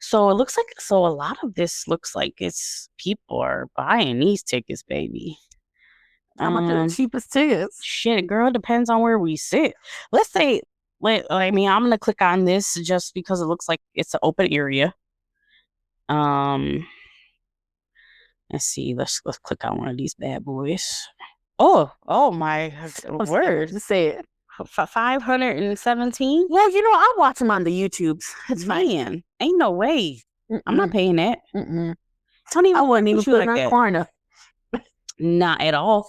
[SPEAKER 2] So it looks like, a lot of this looks like it's people are buying these tickets, baby.
[SPEAKER 1] How much are the cheapest tickets?
[SPEAKER 2] Shit, girl, depends on where we sit. Let's say, I'm going to click on this just because it looks like it's an open area. Let's see. Let's click on one of these bad boys. Oh my word!
[SPEAKER 1] Just say it.
[SPEAKER 2] 517.
[SPEAKER 1] Yeah, I watch them on the YouTubes. It's
[SPEAKER 2] fine. Ain't no way. I'm not paying that.
[SPEAKER 1] I wouldn't even put it on Klarna.
[SPEAKER 2] Not at all.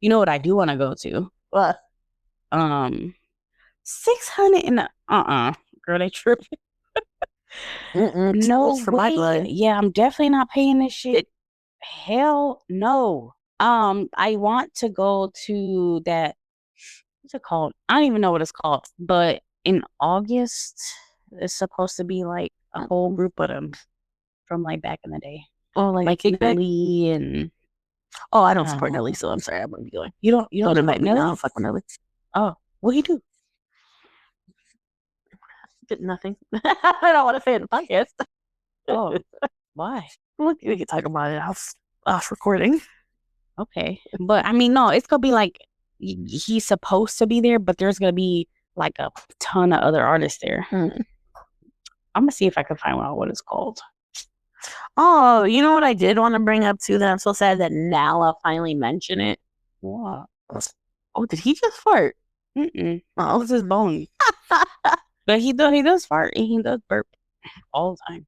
[SPEAKER 2] You know what I do want to go to?
[SPEAKER 1] What?
[SPEAKER 2] 600 and girl, they tripping. No
[SPEAKER 1] for my
[SPEAKER 2] way.
[SPEAKER 1] blood.
[SPEAKER 2] Yeah, I'm definitely not paying this shit. Hell no. I want to go to that. What's it called? I don't even know what it's called. But in August, it's supposed to be like a whole group of them from like back in the day.
[SPEAKER 1] Oh,
[SPEAKER 2] Like Nelly and
[SPEAKER 1] I don't support Nelly, so I'm sorry, I'm gonna be going.
[SPEAKER 2] you don't
[SPEAKER 1] invite me.
[SPEAKER 2] Nelly?
[SPEAKER 1] I don't fuck with Nelly.
[SPEAKER 2] Oh, what he do?
[SPEAKER 1] Did nothing. I don't want to say it in the podcast.
[SPEAKER 2] Oh, why?
[SPEAKER 1] We can talk about it off recording.
[SPEAKER 2] Okay, but I mean, no, it's gonna be like he's supposed to be there, but there's gonna be like a ton of other artists there. I'm gonna see if I can find out what it's called.
[SPEAKER 1] Oh, you know what I did want to bring up too that I'm so sad that Nala finally mentioned it.
[SPEAKER 2] What?
[SPEAKER 1] Oh, did he just fart?
[SPEAKER 2] Mm-mm.
[SPEAKER 1] Oh, it's his bone.
[SPEAKER 2] But he does fart and he does burp all the time.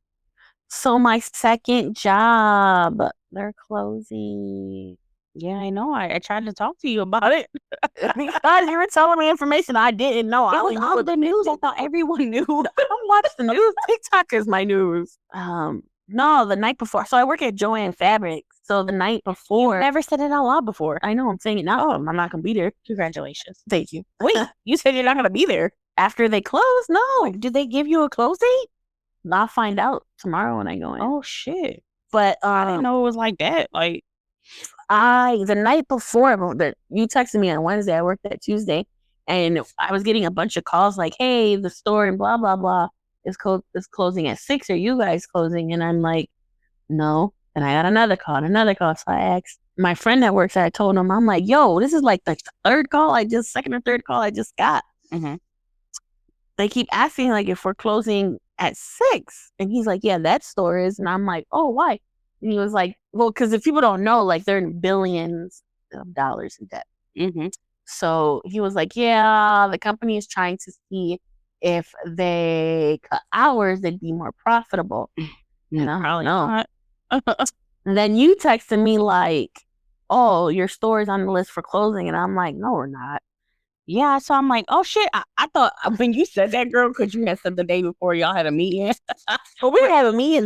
[SPEAKER 1] So my second job, they're closing.
[SPEAKER 2] Yeah, I know. I tried to talk to you about it.
[SPEAKER 1] Because you were telling me information I didn't know.
[SPEAKER 2] I was on the news. I thought everyone knew.
[SPEAKER 1] I don't watch the news. TikTok is my news. No, the night before. So I work at Joanne Fabrics. So the night before.
[SPEAKER 2] You never said it out loud before.
[SPEAKER 1] I know. I'm saying it now. I'm not gonna be there.
[SPEAKER 2] Congratulations.
[SPEAKER 1] Thank you.
[SPEAKER 2] Wait, you said you're not gonna be there
[SPEAKER 1] after they close? No.
[SPEAKER 2] Did they give you a close date?
[SPEAKER 1] I'll find out tomorrow when I go in.
[SPEAKER 2] Oh shit.
[SPEAKER 1] But
[SPEAKER 2] I didn't know it was like that. Like
[SPEAKER 1] the night before that you texted me on Wednesday, I worked that Tuesday, and I was getting a bunch of calls like, "Hey, the store and blah blah blah is closing at 6. Are you guys closing?" And I'm like, "No." And I got another call. So I asked my friend that works there. I told him, I'm like, "Yo, this is like the second or third call I just got."
[SPEAKER 2] Mm-hmm.
[SPEAKER 1] They keep asking like if we're closing at 6, and he's like, "Yeah, that store is." And I'm like, "Oh, why?" And he was like, "Well, because if people don't know, like they're in billions of dollars in debt."
[SPEAKER 2] Mm-hmm.
[SPEAKER 1] So he was like, "Yeah, the company is trying to see if they cut hours, they'd be more profitable." And I'm
[SPEAKER 2] probably
[SPEAKER 1] not.
[SPEAKER 2] not.
[SPEAKER 1] And then you texted me like, "Oh, your store is on the list for closing," and I'm like, "No, we're not."
[SPEAKER 2] Yeah, so I'm like, oh shit. I thought when you said that, girl, because you had said the day before y'all had a meeting.
[SPEAKER 1] Well, we didn't have a meeting.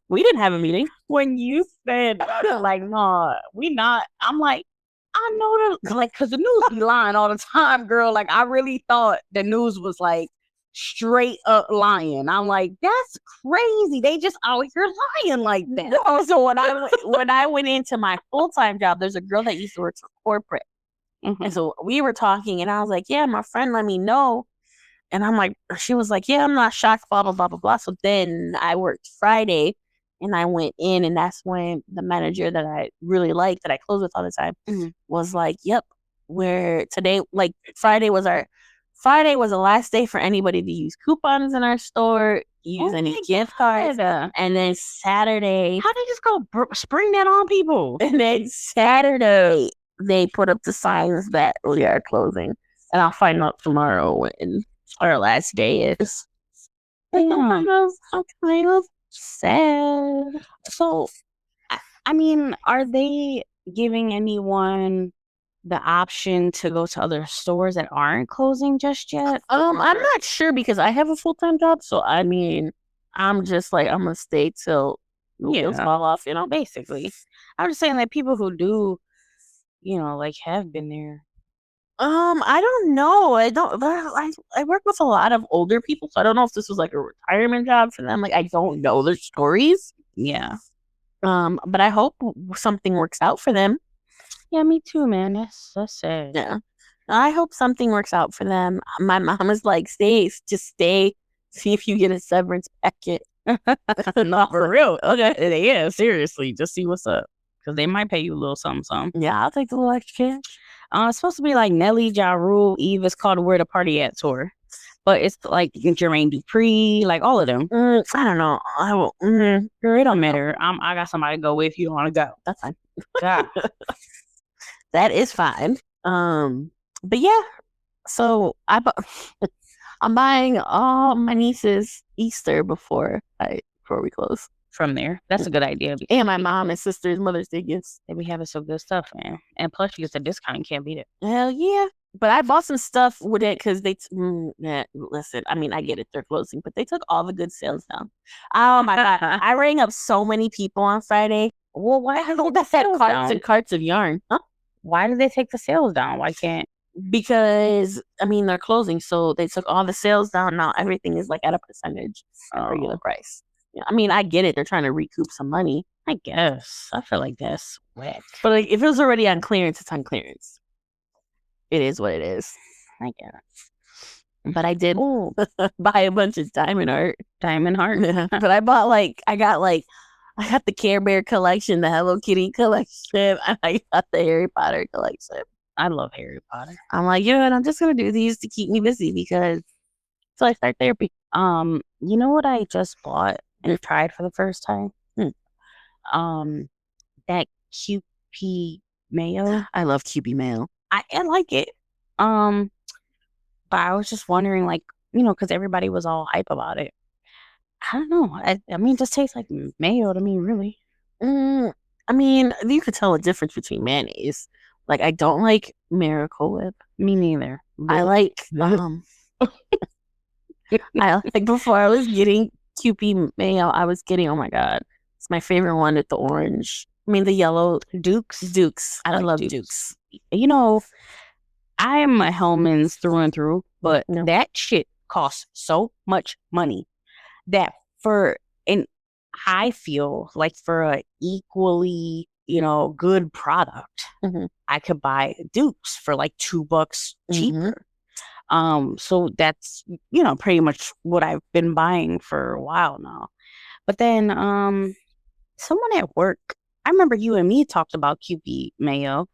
[SPEAKER 1] We didn't have a meeting.
[SPEAKER 2] When you said like, no, we not. I'm like, I know because the news be lying all the time, girl. Like I really thought the news was like straight up lying. I'm like, that's crazy. They just out here lying like that.
[SPEAKER 1] No, so when I went into my full-time job, there's a girl that used to work for corporate. Mm-hmm. And so we were talking, and I was like, "Yeah, my friend let me know." And I'm like, she was like, "Yeah, I'm not shocked, blah, blah, blah, blah, blah." So then I worked Friday, and I went in, and that's when the manager that I really liked, that I close with all the time, was like, "Yep, we're today, like Friday was the last day for anybody to use coupons in our store, use any gift cards." And then Saturday.
[SPEAKER 2] How they just go spring that on people?
[SPEAKER 1] And then Saturday, they put up the signs that we are closing. And I'll find out tomorrow when our last day is. I'm kind of sad.
[SPEAKER 2] So, I mean, are they giving anyone the option to go to other stores that aren't closing just yet?
[SPEAKER 1] I'm not sure because I have a full-time job. So, I mean, I'm just like, I'm going to stay till wheels fall off,
[SPEAKER 2] basically. I'm just saying that people who do, like have been there.
[SPEAKER 1] I don't know. I work with a lot of older people, so I don't know if this was like a retirement job for them. Like, I don't know their stories.
[SPEAKER 2] Yeah.
[SPEAKER 1] But I hope something works out for them.
[SPEAKER 2] Yeah, me too, man. That's sad.
[SPEAKER 1] Yeah. I hope something works out for them. My mom is like, stay, see if you get a severance packet.
[SPEAKER 2] Not for real. Okay. Yeah, seriously. Just see what's up. Because they might pay you a little something.
[SPEAKER 1] Yeah, I'll take the little extra cash.
[SPEAKER 2] It's supposed to be like Nelly, Ja Rule, Eve. It's called Where the Party At tour. But it's like Jermaine Dupri, like all of them.
[SPEAKER 1] I don't know. I will.
[SPEAKER 2] Girl, it don't matter. I got somebody to go with. If you don't want to go,
[SPEAKER 1] that's fine.
[SPEAKER 2] God.
[SPEAKER 1] That is fine. But yeah. So I'm buying all my niece's Easter before we close.
[SPEAKER 2] From there. That's a good idea.
[SPEAKER 1] And my mom and sister's Mother's Day gifts.
[SPEAKER 2] They be having some good stuff, man. And plus you get the discount. You can't beat it.
[SPEAKER 1] Hell yeah. But I bought some stuff with it because listen, I mean, I get it, they're closing, but they took all the good sales down. Oh my God. I rang up so many people on Friday.
[SPEAKER 2] Well, why don't
[SPEAKER 1] That had
[SPEAKER 2] sales
[SPEAKER 1] carts
[SPEAKER 2] down?
[SPEAKER 1] and carts of yarn. Huh?
[SPEAKER 2] Why did they take the sales down? Why can't?
[SPEAKER 1] Because, I mean, they're closing, so they took all the sales down. Now everything is like at a percentage of regular price. Yeah, I mean, I get it. They're trying to recoup some money.
[SPEAKER 2] I guess. I feel like that's whack.
[SPEAKER 1] But like, if it was already on clearance, it's on clearance. It is what it is.
[SPEAKER 2] I guess.
[SPEAKER 1] But I did buy a bunch of diamond art.
[SPEAKER 2] Diamond art?
[SPEAKER 1] Yeah. But I got the Care Bear collection, the Hello Kitty collection, and I got the Harry Potter collection.
[SPEAKER 2] I love Harry Potter.
[SPEAKER 1] I'm like, you know what? I'm just gonna do these to keep me busy because until I start therapy.
[SPEAKER 2] You know what I just bought and tried for the first time? That QP mayo.
[SPEAKER 1] I love QP mayo.
[SPEAKER 2] I like it. But I was just wondering, like, because everybody was all hype about it. I don't know. I mean, it just tastes like mayo to me, really.
[SPEAKER 1] I mean, you could tell a difference between mayonnaise. Like, I don't like Miracle Whip.
[SPEAKER 2] Me neither.
[SPEAKER 1] I like before I was getting QP mayo, I was getting, oh my God, it's my favorite one with the orange. I mean, the yellow Dukes. I love Dukes.
[SPEAKER 2] I am a Hellman's through and through, but that shit costs so much money that I feel like for a equally, good product, I could buy Dukes for like $2 cheaper. So that's, pretty much what I've been buying for a while now. But then, someone at work, I remember you and me talked about QP mayo,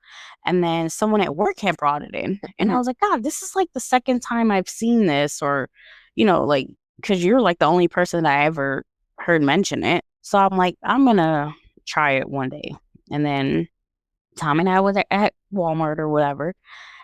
[SPEAKER 2] and then someone at work had brought it in, and I was like, God, this is like the second time I've seen this, or, like, because you're like the only person that I ever heard mention it. So I'm like, I'm gonna try it one day. And then Tom and I was at Walmart or whatever,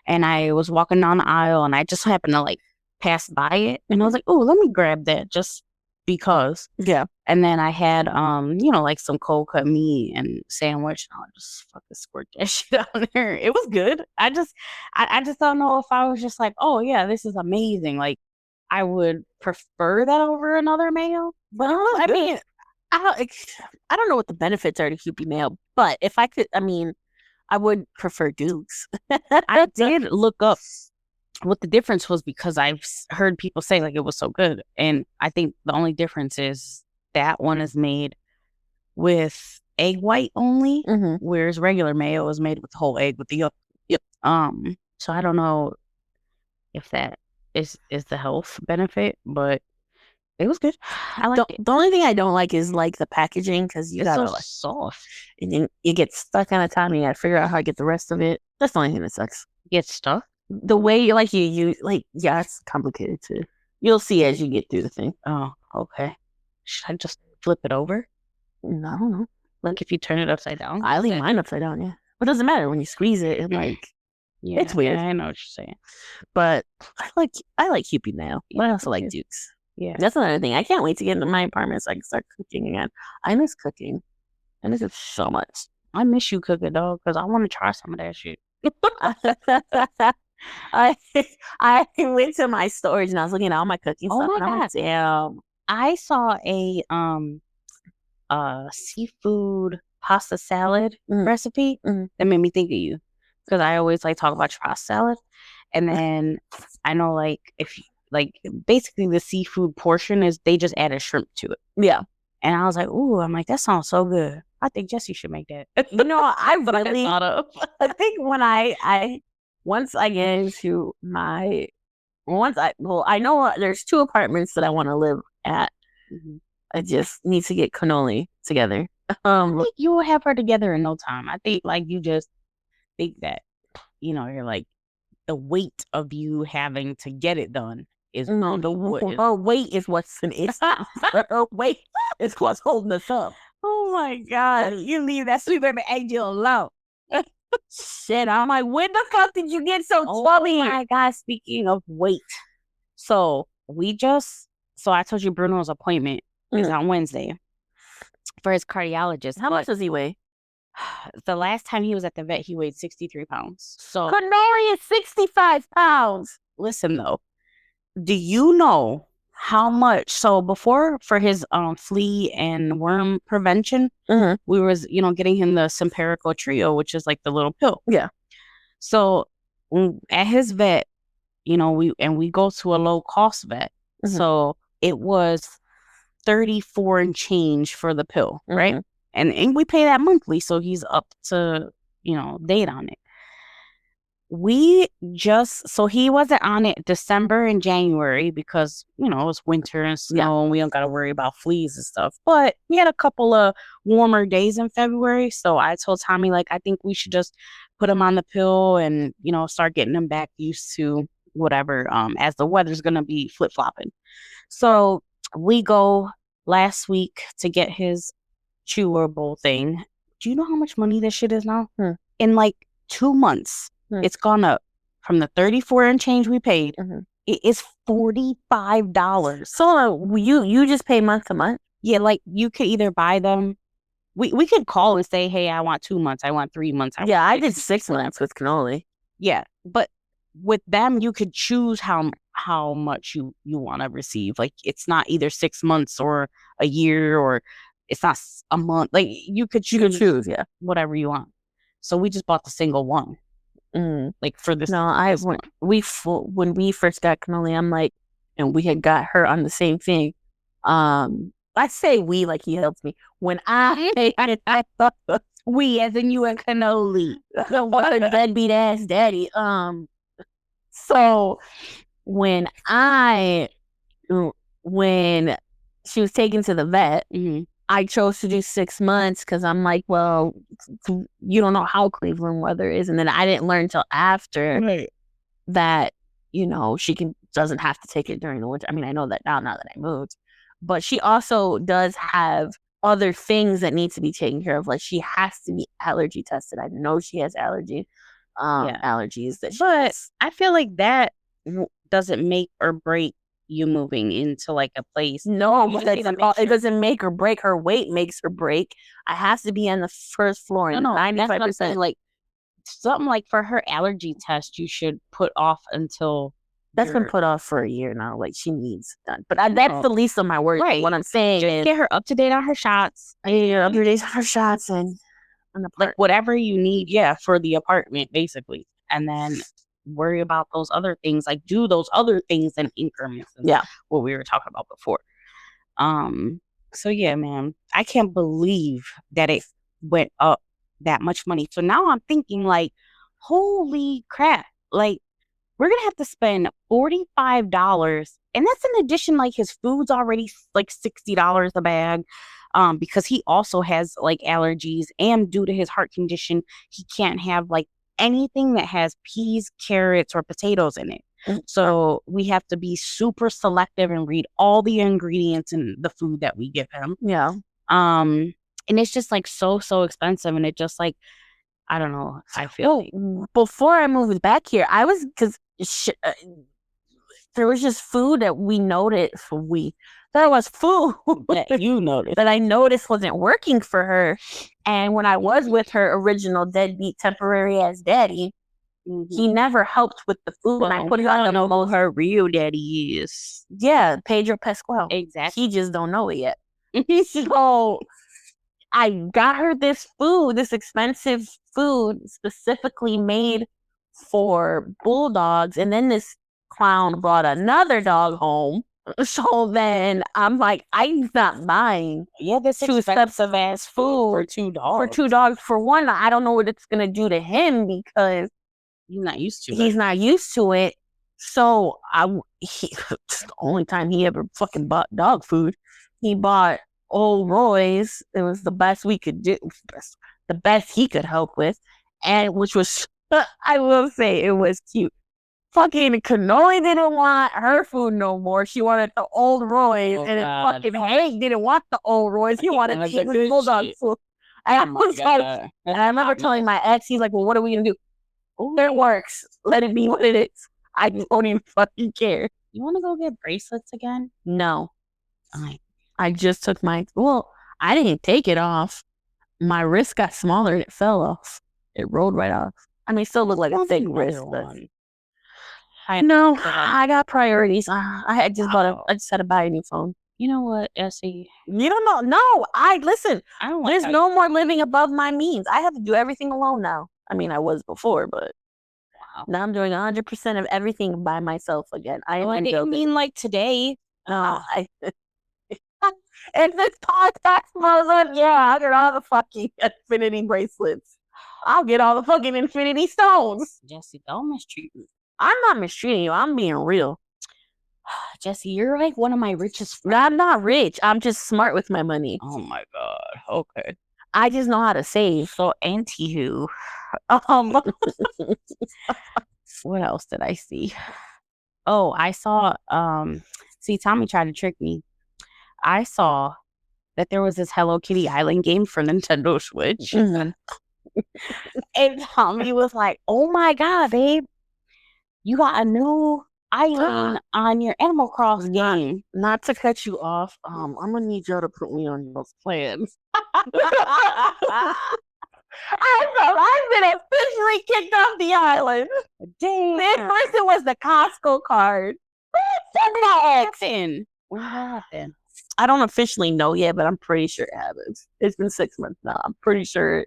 [SPEAKER 2] and I was walking down the aisle, and I just happened to like pass by it, and I was like, oh, let me grab that just because.
[SPEAKER 1] Yeah.
[SPEAKER 2] And then I had like some cold cut meat and sandwich, and I'll just fucking squirt that shit down there. It was good. I just don't know if I was just like, oh yeah, this is amazing. Like, I would prefer that over another mayo.
[SPEAKER 1] But I mean, I don't know what the benefits are to QP mayo, but if I could, I mean, I would prefer Dukes.
[SPEAKER 2] I did look up what the difference was because I've heard people say like it was so good. And I think the only difference is that one is made with egg white only, whereas regular mayo is made with whole egg with the yolk. Yep. So I don't know if that is the health benefit, but it was good. I like it.
[SPEAKER 1] The only thing I don't like is like the packaging because you gotta
[SPEAKER 2] so soft.
[SPEAKER 1] And then you get stuck on a time and you gotta figure out how to get the rest of it. That's the only thing that sucks.
[SPEAKER 2] Get stuck?
[SPEAKER 1] The way yeah, it's complicated too. You'll see as you get through the thing.
[SPEAKER 2] Oh, okay. Should I just flip it over?
[SPEAKER 1] No, I don't know.
[SPEAKER 2] Like if you turn it upside down?
[SPEAKER 1] I leave mine upside down, yeah. But it doesn't matter when you squeeze it. It's weird.
[SPEAKER 2] I know what you're saying.
[SPEAKER 1] But I like QP now. But I also like Dukes.
[SPEAKER 2] Yeah.
[SPEAKER 1] That's another thing. I can't wait to get into my apartment so I can start cooking again. I miss cooking. I miss it so much.
[SPEAKER 2] I miss you cooking, dog, because I want to try some of that shit.
[SPEAKER 1] I went to my storage and I was looking at all my cooking stuff.
[SPEAKER 2] Oh my God.
[SPEAKER 1] Damn.
[SPEAKER 2] I saw a seafood pasta salad recipe that made me think of you because I always like talk about your pasta salad. And then I know like if you, like basically the seafood portion is they just add a shrimp to it.
[SPEAKER 1] Yeah.
[SPEAKER 2] And I was like, ooh, I'm like, that sounds so good. I think Yessie should make that.
[SPEAKER 1] I really thought of. I think when once I get into I know there's 2 apartments that I want to live at. I just need to get cannoli together.
[SPEAKER 2] I think you will have her together in no time. I think like you just think that, you're like the weight of you having to get it done is
[SPEAKER 1] weight is what's an issue. Weight is what's holding us up.
[SPEAKER 2] Oh my God. You leave that sweet baby angel alone.
[SPEAKER 1] Shit, I'm like, when the fuck did you get so chubby?
[SPEAKER 2] Oh my God, speaking of weight. So I told you Bruno's appointment is on Wednesday for his cardiologist.
[SPEAKER 1] How much does he weigh?
[SPEAKER 2] The last time he was at the vet, he weighed 63 pounds. So
[SPEAKER 1] Canori is 65 pounds.
[SPEAKER 2] listen though, do you know how much? So before, for his flea and worm prevention, we was getting him the Simparico Trio, which is like the little pill.
[SPEAKER 1] Yeah.
[SPEAKER 2] So at his vet, we go to a low cost vet. So it was 34 and change for the pill, right? And we pay that monthly, so he's up to date on it. So he wasn't on it December and January because it was winter and snow, and we don't got to worry about fleas and stuff. But we had a couple of warmer days in February, so I told Tommy, like, I think we should just put him on the pill and start getting him back used to whatever, as the weather's gonna be flip-flopping. So we go last week to get his chewable thing. Do you know how much money this shit is now? In like 2 months, it's gone up from the 34 and change we paid. It is $45.
[SPEAKER 1] So you just pay month to month?
[SPEAKER 2] Yeah, like you could either buy them. We could call and say, hey, I want 2 months, I want 3 months.
[SPEAKER 1] I did 6 months with cannoli.
[SPEAKER 2] Yeah, but with them, you could choose how much you want to receive. Like, it's not either 6 months or a year, or it's not a month. Like, you could choose, whatever you want. So we just bought the single one. Like for this.
[SPEAKER 1] No, when we first got cannoli, I'm like, and we had got her on the same thing. I say we, like he helped me. When I thought
[SPEAKER 2] we, as in you and cannoli,
[SPEAKER 1] what a deadbeat ass daddy. So when she was taken to the vet, I chose to do 6 months because I'm like, well, you don't know how Cleveland weather is. And then I didn't learn until after that, she doesn't have to take it during the winter. I mean, I know that now that I moved. But she also does have other things that need to be taken care of. Like, she has to be allergy tested. I know she has allergies.
[SPEAKER 2] But I feel like that doesn't make or break you moving into like a place.
[SPEAKER 1] No, but it doesn't make or break. Her weight makes or break. I have to be on the first floor, and 95%.
[SPEAKER 2] Like, something like for her allergy test, you should put off until
[SPEAKER 1] that's been put off for a year now. Like, she needs done, but that's the least of my worries.
[SPEAKER 2] Right.
[SPEAKER 1] What I'm saying
[SPEAKER 2] is get her up to date on her shots.
[SPEAKER 1] Up to date on her shots and
[SPEAKER 2] like whatever you need, for the apartment basically, and then worry about those other things. Like, do those other things in increments. What we were talking about before. So yeah, man, I can't believe that it went up that much money. So now I'm thinking, like, holy crap, like, we're gonna have to spend $45, and that's in addition, like, his food's already like $60 a bag, because he also has like allergies, and due to his heart condition, he can't have like anything that has peas, carrots, or potatoes in it. So we have to be super selective and read all the ingredients in the food that we give him. And it's just like so expensive, and it just like, I don't know. I feel
[SPEAKER 1] before I moved back here, I was because there was just food that we noticed. There was food
[SPEAKER 2] that you noticed
[SPEAKER 1] that I noticed wasn't working for her. And when I was with her original deadbeat temporary ass daddy, he never helped with the food.
[SPEAKER 2] And I put it on. I don't know who her real daddy is.
[SPEAKER 1] Yeah, Pedro Pascual.
[SPEAKER 2] Exactly.
[SPEAKER 1] He just don't know it yet. So I got her this food, this expensive food specifically made for bulldogs. And then this clown brought another dog home. So then I'm like, I'm not buying
[SPEAKER 2] this too expensive ass food for 2 dogs.
[SPEAKER 1] For 2 dogs. For one, I don't know what it's going to do to him because
[SPEAKER 2] he's not used to it.
[SPEAKER 1] He's not used to it. So the only time he ever fucking bought dog food, he bought Old Roy's. It was the best we could do, the best he could help with, and which was, I will say, it was cute. Fucking Cannoli didn't want her food no more. She wanted the Old Roy's, and fucking Hank didn't want the Old Roy's. He wanted the bulldog food. And I remember telling my ex, he's like, "Well, what are we gonna do?" It works. Let it be what it is. I don't even fucking care.
[SPEAKER 2] You want to go get bracelets again?
[SPEAKER 1] No. I just took I didn't take it off. my wrist got smaller and it fell off. It rolled right off. I mean, it still looked like a thick wrist, but no, I got priorities. I just had to buy a new phone.
[SPEAKER 2] You know what, Yessie?
[SPEAKER 1] You don't know. No, listen.
[SPEAKER 2] I don't
[SPEAKER 1] There's no more living above my means. I have to do everything alone now. I mean, I was before, but now I'm doing 100% of everything by myself again.
[SPEAKER 2] I didn't mean like today.
[SPEAKER 1] And this podcast mother, yeah, I got all the fucking infinity bracelets. I'll get all the fucking infinity stones.
[SPEAKER 2] Jessie, don't mistreat me.
[SPEAKER 1] I'm not mistreating you. I'm being real.
[SPEAKER 2] Jessie, you're like one of my richest friends.
[SPEAKER 1] I'm not rich. I'm just smart with my money.
[SPEAKER 2] Oh my God. Okay.
[SPEAKER 1] I just know how to save.
[SPEAKER 2] So, anywho, what else did I see? Oh, I saw, see, Tommy tried to trick me. I saw that there was this Hello Kitty Island game for Nintendo Switch.
[SPEAKER 1] Mm-hmm.
[SPEAKER 2] And Tommy was like, oh my God, babe, you got a new island on your Animal Cross game.
[SPEAKER 1] Not to cut you off, I'm gonna need y'all to put me on those plans. I've been officially kicked off the island.
[SPEAKER 2] Damn.
[SPEAKER 1] First it was the Costco card.
[SPEAKER 2] When did that happen?
[SPEAKER 1] I don't officially know yet, but I'm pretty sure it happens. It's been 6 months now. I'm pretty sure.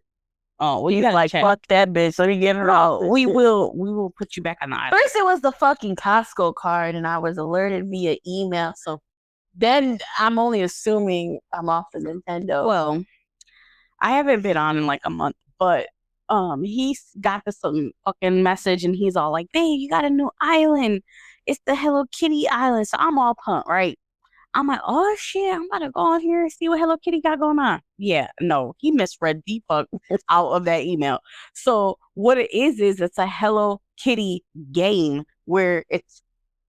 [SPEAKER 2] Oh, well,
[SPEAKER 1] he's like, fuck that bitch. Let me get her off.
[SPEAKER 2] We will put you back on the island.
[SPEAKER 1] First, it was the fucking Costco card, and I was alerted via email. So then I'm only assuming I'm off the Nintendo.
[SPEAKER 2] Well, I haven't been on in like a month, but he's got this fucking message, and he's all like, "Babe, you got a new island. It's the Hello Kitty island." So I'm all pumped, right? I'm like, oh shit, I'm about to go on here and see what Hello Kitty got going on. Yeah, no, he misread the fuck out of that email. So what it is it's a Hello Kitty game where it's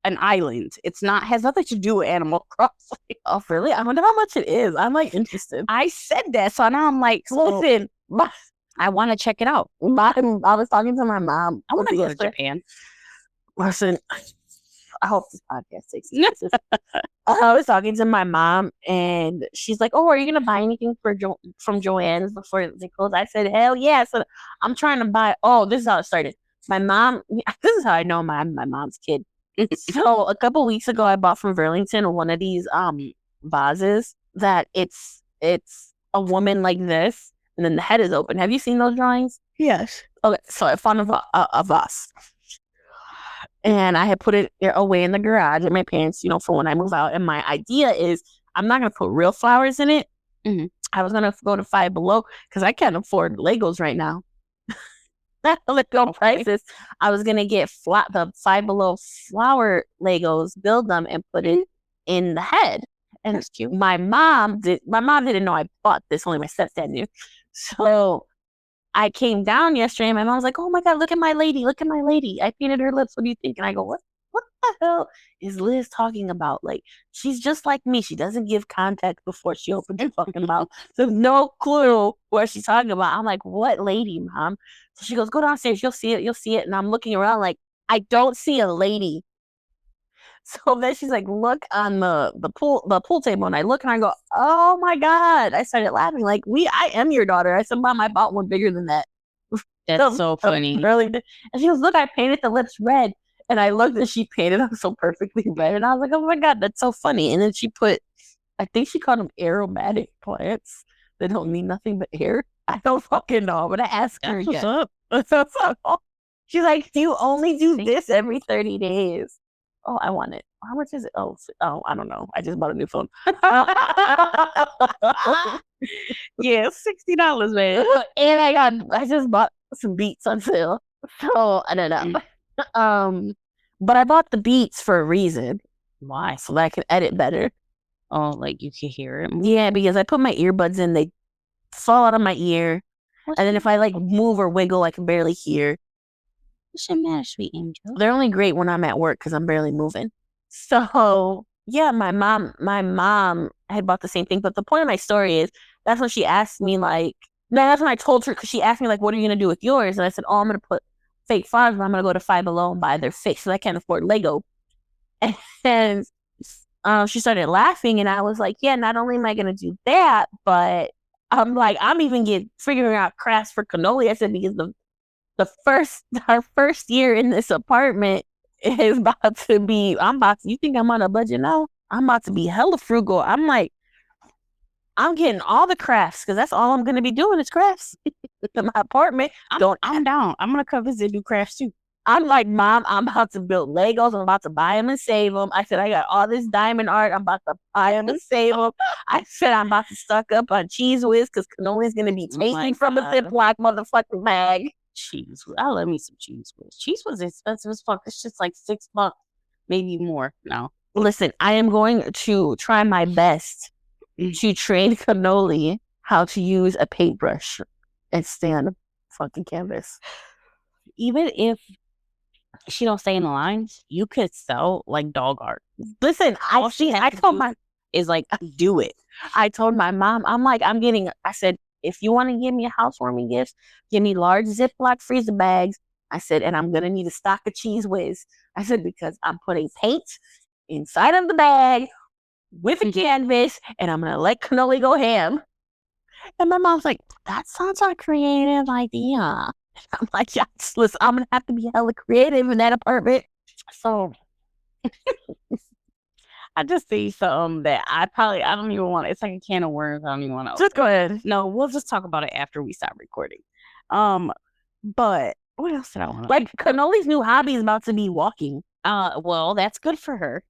[SPEAKER 2] an island. It's not, has nothing to do with Animal Crossing.
[SPEAKER 1] Oh, really? I wonder how much it is. I'm like interested.
[SPEAKER 2] I said that, so now I'm like,
[SPEAKER 1] listen,
[SPEAKER 2] I want to check it out.
[SPEAKER 1] I was talking to my mom.
[SPEAKER 2] I want to go to Japan.
[SPEAKER 1] Listen, I hope this podcast takes I was talking to my mom, and she's like, "Oh, are you gonna buy anything from Joann's before they close?" I said, "Hell yeah!" So I'm trying to buy. Oh, this is how it started. My mom. This is how I know my mom's kid. So a couple weeks ago, I bought from Burlington one of these vases that it's a woman like this, and then the head is open. Have you seen those drawings?
[SPEAKER 2] Yes.
[SPEAKER 1] Okay, so I found a vase. And I had put it away in the garage at my parents, for when I move out. And my idea is I'm not going to put real flowers in it.
[SPEAKER 2] Mm-hmm.
[SPEAKER 1] I was going to go to Five Below because I can't afford Legos right now. Lego prices. I was going to get the Five Below flower Legos, build them, and put it in the head. And
[SPEAKER 2] that's cute.
[SPEAKER 1] My mom didn't know I bought this. Only my stepdad knew. So I came down yesterday and my mom was like, "Oh my God, look at my lady. Look at my lady. I painted her lips. What do you think?" And I go, What the hell is Liz talking about? Like, she's just like me. She doesn't give context before she opens her fucking mouth. So no clue what she's talking about. I'm like, "What lady, Mom?" So she goes, "Go downstairs. You'll see it. You'll see it." And I'm looking around like, I don't see a lady. So then she's like, "Look on the pool table." And I look and I go, "Oh my God." I started laughing like, I am your daughter. I said, "Mom, I bought one bigger than that."
[SPEAKER 2] That's so funny.
[SPEAKER 1] Really? And she goes, "Look, I painted the lips red." And I looked and she painted them so perfectly red. And I was like, "Oh my God, that's so funny." And then she I think she called them aromatic plants that don't mean nothing but air. I don't fucking know. But I asked her again. What's up? She's like, "You only do this every 30 days. Oh, I want it. How much is it? Oh, I don't know. I just bought a new phone.
[SPEAKER 2] Yeah, $60, man.
[SPEAKER 1] And I just bought some Beats on sale. So I don't know. But I bought the Beats for a reason.
[SPEAKER 2] Why?
[SPEAKER 1] So that I can edit better.
[SPEAKER 2] Oh, like you can hear it?
[SPEAKER 1] Yeah, because I put my earbuds in, they fall out of my ear. And then if I like move or wiggle, I can barely hear.
[SPEAKER 2] What's the matter, sweet angel?
[SPEAKER 1] They're only great when I'm at work because I'm barely moving. So yeah, my mom had bought the same thing. But the point of my story is that's when she asked me that's when I told her, because she asked me "What are you gonna do with yours?" And I said, "Oh, I'm gonna put fake flowers, but I'm gonna go to Five Below and buy their fake, so I can't afford Lego." And she started laughing, and I was like, "Yeah, not only am I gonna do that, but I'm like, I'm even figuring out crafts for cannoli. I said, because our first year in this apartment is about to be, you think I'm on a budget now? I'm about to be hella frugal. I'm like, I'm getting all the crafts because that's all I'm going to be doing is crafts in my apartment.
[SPEAKER 2] I'm down. I'm going to come visit and do crafts too.
[SPEAKER 1] I'm like, Mom, I'm about to build Legos. I'm about to buy them and save them. I said, I got all this diamond art. I'm about to buy them and save them. I said, I'm about to stock up on Cheese Whiz because cannoli is going to be tasting from a Ziploc motherfucking bag.
[SPEAKER 2] Cheese Whiz. I love me some Cheese Whiz. Cheese Whiz is expensive as fuck. It's just like $6, maybe more. No.
[SPEAKER 1] Listen, I am going to try my best to train cannoli how to use a paintbrush and stay on a fucking canvas.
[SPEAKER 2] Even if she don't stay in the lines, you could sell like dog art.
[SPEAKER 1] Listen, I told my
[SPEAKER 2] is like do it.
[SPEAKER 1] I told my mom, I said, if you want to give me a housewarming gift, give me large Ziploc freezer bags. I said, and I'm gonna need a stock of Cheese Whiz. I said, because I'm putting paint inside of the bag with a canvas, and I'm gonna let cannoli go ham. And my mom's like, that sounds like a creative idea. I'm like, yes, listen, I'm gonna have to be hella creative in that apartment. So
[SPEAKER 2] I just see something that I don't even want. It's like a can of worms. I don't even want to.
[SPEAKER 1] Just go ahead.
[SPEAKER 2] No, we'll just talk about it after we stop recording. But what else did I want?
[SPEAKER 1] Like cannoli's new hobby is about to be walking.
[SPEAKER 2] Well, that's good for her.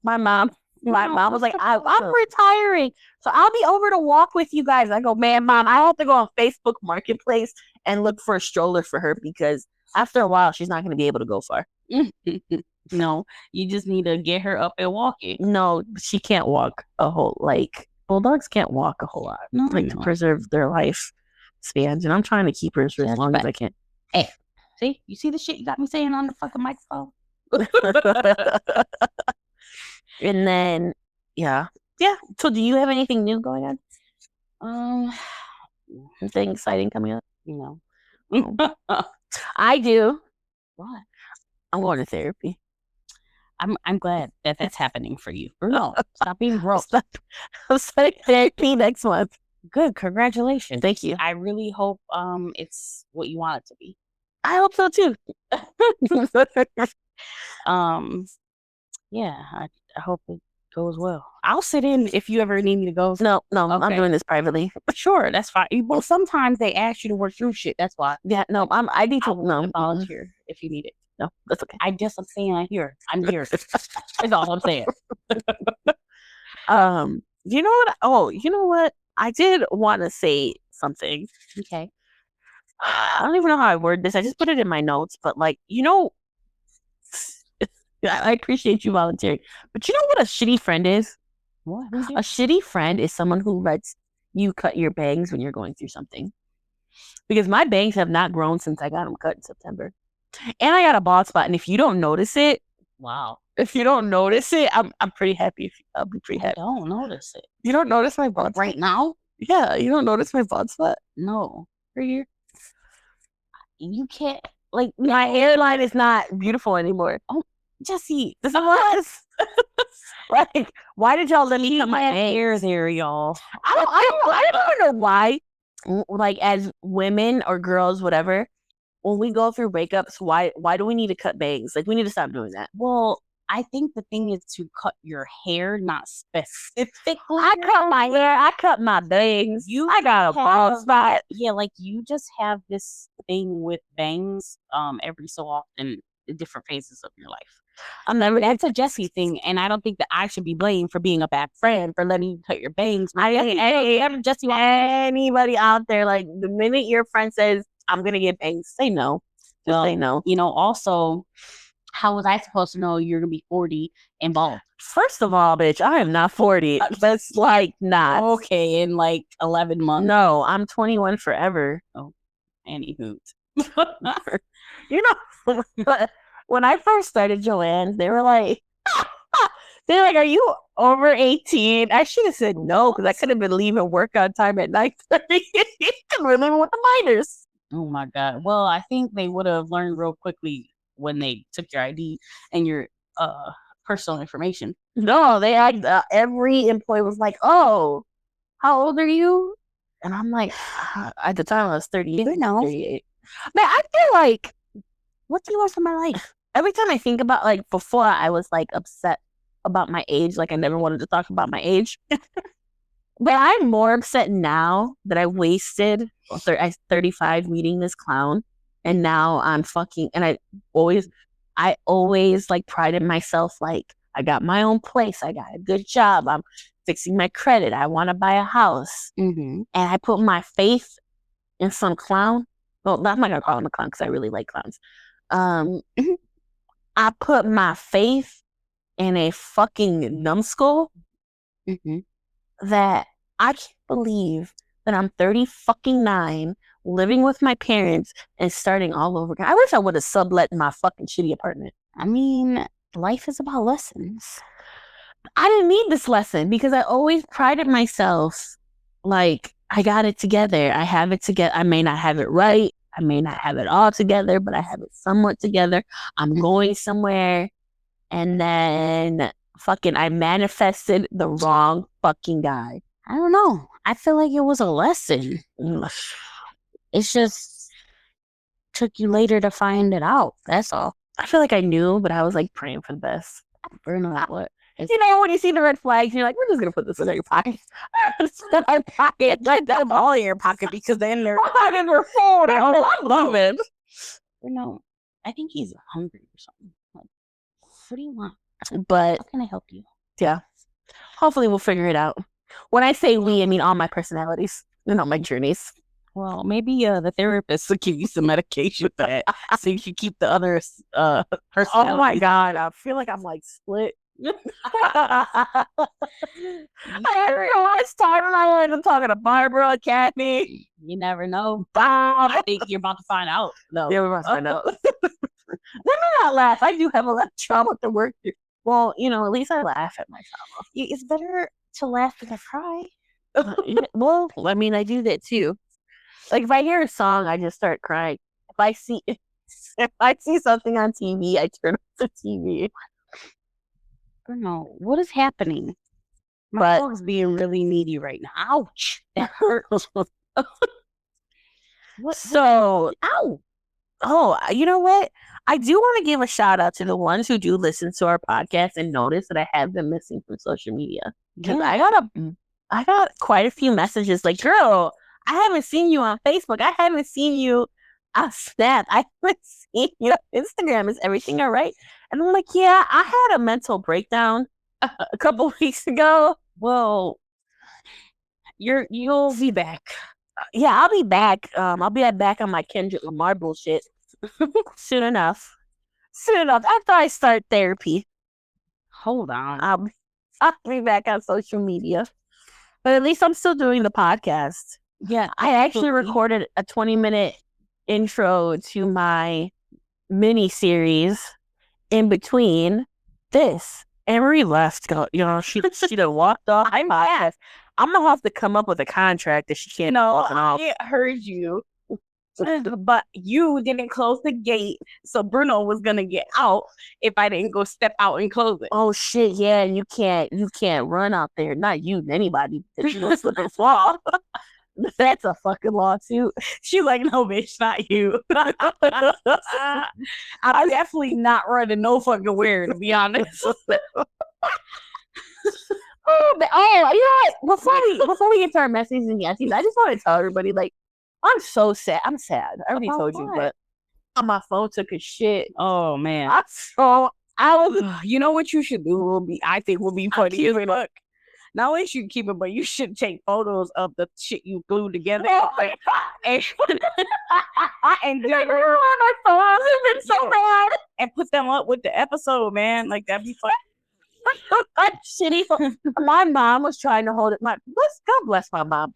[SPEAKER 1] My mom was like, I'm retiring, so I'll be over to walk with you guys. I go, man, Mom, I have to go on Facebook Marketplace and look for a stroller for her because after a while, she's not going to be able to go far.
[SPEAKER 2] No, you just need to get her up and walking.
[SPEAKER 1] No, she can't walk a whole, like, bulldogs can't walk a whole lot, to preserve their life spans. And I'm trying to keep her for as long as I can.
[SPEAKER 2] Hey, see? You see the shit you got me saying on the fucking microphone?
[SPEAKER 1] And then, yeah. So, do you have anything new going on? Anything exciting coming up?
[SPEAKER 2] No.
[SPEAKER 1] I do.
[SPEAKER 2] What?
[SPEAKER 1] I'm going to therapy.
[SPEAKER 2] I'm glad that that's happening for you. No, stop being broke.
[SPEAKER 1] I'm starting therapy next month.
[SPEAKER 2] Good, congratulations.
[SPEAKER 1] Thank you.
[SPEAKER 2] I really hope it's what you want it to be.
[SPEAKER 1] I hope so too.
[SPEAKER 2] Yeah, I hope it goes well. I'll sit in if you ever need me to go.
[SPEAKER 1] No, okay. I'm doing this privately.
[SPEAKER 2] Sure, that's fine. Well, sometimes they ask you to work through shit. That's why.
[SPEAKER 1] Yeah, no, I need to
[SPEAKER 2] volunteer if you need it.
[SPEAKER 1] No, that's okay.
[SPEAKER 2] I'm saying I'm here. That's all I'm saying.
[SPEAKER 1] You know what? Oh, you know what? I did want to say something.
[SPEAKER 2] Okay.
[SPEAKER 1] I don't even know how I word this. I just put it in my notes, but like, I appreciate you volunteering, but you know what a shitty friend is?
[SPEAKER 2] What?
[SPEAKER 1] A shitty friend is someone who lets you cut your bangs when you're going through something. Because my bangs have not grown since I got them cut in September. And I got a bald spot. And if you don't notice it,
[SPEAKER 2] wow.
[SPEAKER 1] If you don't notice it, I'm pretty happy. I'll be pretty happy.
[SPEAKER 2] I don't notice it.
[SPEAKER 1] You don't notice my bald spot?
[SPEAKER 2] Right now?
[SPEAKER 1] Yeah, you don't notice my bald spot?
[SPEAKER 2] No.
[SPEAKER 1] Right here?
[SPEAKER 2] You can't,
[SPEAKER 1] like, my hairline is not beautiful anymore.
[SPEAKER 2] Oh, Jessie,
[SPEAKER 1] this is what? Like, why did y'all let me cut my
[SPEAKER 2] hair there, y'all?
[SPEAKER 1] I don't know why. Like, as women or girls, whatever, when we go through breakups, why do we need to cut bangs? Like, we need to stop doing that.
[SPEAKER 2] Well, I think the thing is to cut your hair, not specifically.
[SPEAKER 1] I cut my hair. I cut my bangs. I got a bald spot.
[SPEAKER 2] Yeah, like you just have this thing with bangs every so often in different phases of your life. That's a Jessie thing, and I don't think that I should be blamed for being a bad friend for letting you cut your bangs.
[SPEAKER 1] I'm Jessie. Anybody out there, like, the minute your friend says, I'm going to get bangs, say no. Just say no.
[SPEAKER 2] Also, how was I supposed to know you're going to be 40 and bald?
[SPEAKER 1] First of all, bitch, I am not 40. That's like not.
[SPEAKER 2] Okay, in like 11 months.
[SPEAKER 1] No, I'm 21 forever.
[SPEAKER 2] Oh, anywho.
[SPEAKER 1] When I first started Joanne, they were like, are you over 18? I should have said no, because I could have been leaving work on time at 9:30. We're living with the minors.
[SPEAKER 2] Oh my God. Well, I think they would have learned real quickly when they took your ID and your personal information.
[SPEAKER 1] No, they every employee was like, oh, how old are you? And I'm like, at the time I was 38.
[SPEAKER 2] You know.
[SPEAKER 1] 38. Man, I feel like, what do you want from my life? Every time I think about, like, before I was, like, upset about my age, like, I never wanted to talk about my age. But I'm more upset now that I wasted 35 meeting this clown. And now I'm fucking, and I always, like, prided myself, like, I got my own place. I got a good job. I'm fixing my credit. I want to buy a house.
[SPEAKER 2] Mm-hmm.
[SPEAKER 1] And I put my faith in some clown. Well, I'm not going to call him a clown because I really like clowns. I put my faith in a fucking numbskull that I can't believe that I'm 39, living with my parents and starting all over again. I wish I would have sublet my fucking shitty apartment.
[SPEAKER 2] I mean, life is about lessons.
[SPEAKER 1] I didn't need this lesson because I always prided myself like, I got it together. I have it together. I may not have it right. I may not have it all together, but I have it somewhat together. I'm going somewhere. And then fucking I manifested the wrong fucking guy.
[SPEAKER 2] I don't know. I feel like it was a lesson. It's just took you later to find it out. That's all.
[SPEAKER 1] I feel like I knew, but I was like praying for the best.
[SPEAKER 2] Burn that what?
[SPEAKER 1] You know, when you see the red flags, you're like, we're just gonna put this in your pocket. Our pocket, let them all in your pocket because then they're in their phone. I love it.
[SPEAKER 2] No, I think he's hungry or something. Like, what do you want?
[SPEAKER 1] But
[SPEAKER 2] how can I help you?
[SPEAKER 1] Yeah, hopefully we'll figure it out. When I say we, I mean all my personalities and all my journeys.
[SPEAKER 2] Well, maybe the therapist will give you some medication for that, so you can keep the others. Oh
[SPEAKER 1] my God, I feel like I'm like split. I realized time I ended up talking to Barbara and Kathy.
[SPEAKER 2] You never know. Bob, I think you're about to find out. No,
[SPEAKER 1] yeah, we're about to find out. Let me not laugh. I do have a lot of trauma to work through. Well, you know, at least I laugh at my trauma.
[SPEAKER 2] It's better to laugh than to cry.
[SPEAKER 1] Well, I mean, I do that too. Like if I hear a song, I just start crying. If I see something on TV, I turn off the TV.
[SPEAKER 2] I don't know what is happening. My dog's being really needy right now. Ouch! That hurts.
[SPEAKER 1] Ow! Oh, you know what? I do want to give a shout out to the ones who do listen to our podcast and notice that I have them missing from social media. Because I got quite a few messages like, girl, I haven't seen you on Facebook. I haven't seen you on Snap. I haven't seen you on Instagram. Is everything all right? And I'm like, yeah, I had a mental breakdown a couple weeks ago.
[SPEAKER 2] Well, you'll be back.
[SPEAKER 1] Yeah, I'll be back. I'll be back on my Kendrick Lamar bullshit soon enough. After I start therapy.
[SPEAKER 2] Hold on.
[SPEAKER 1] I'll be back on social media. But at least I'm still doing the podcast.
[SPEAKER 2] Yeah,
[SPEAKER 1] I actually recorded a 20-minute intro to my mini series in between this. Emery left. You know, she done walked off. I'm gonna have to come up with a contract that she can't.
[SPEAKER 2] No, I heard you, but you didn't close the gate, so Bruno was gonna get out if I didn't go step out and close it.
[SPEAKER 1] Oh shit! Yeah, you can't run out there. Not you, anybody. That you don't slip and fall. That's a fucking lawsuit.
[SPEAKER 2] She's like, no, bitch, not you. I'm definitely not running no fucking where, to be honest.
[SPEAKER 1] You know what? Before we get to our Messies and Yessies, I just want to tell everybody, like, I'm so sad. I'm sad. I already told you, but my phone took a shit.
[SPEAKER 2] Oh man. You know what you should do? I think will be funny. Look. Not only should you keep it, but you should take photos of the shit you glued together. And my phones have been so bad. And put them up with the episode, man. Like that'd be fun.
[SPEAKER 1] Shitty. My mom was trying to hold it. God bless my mom.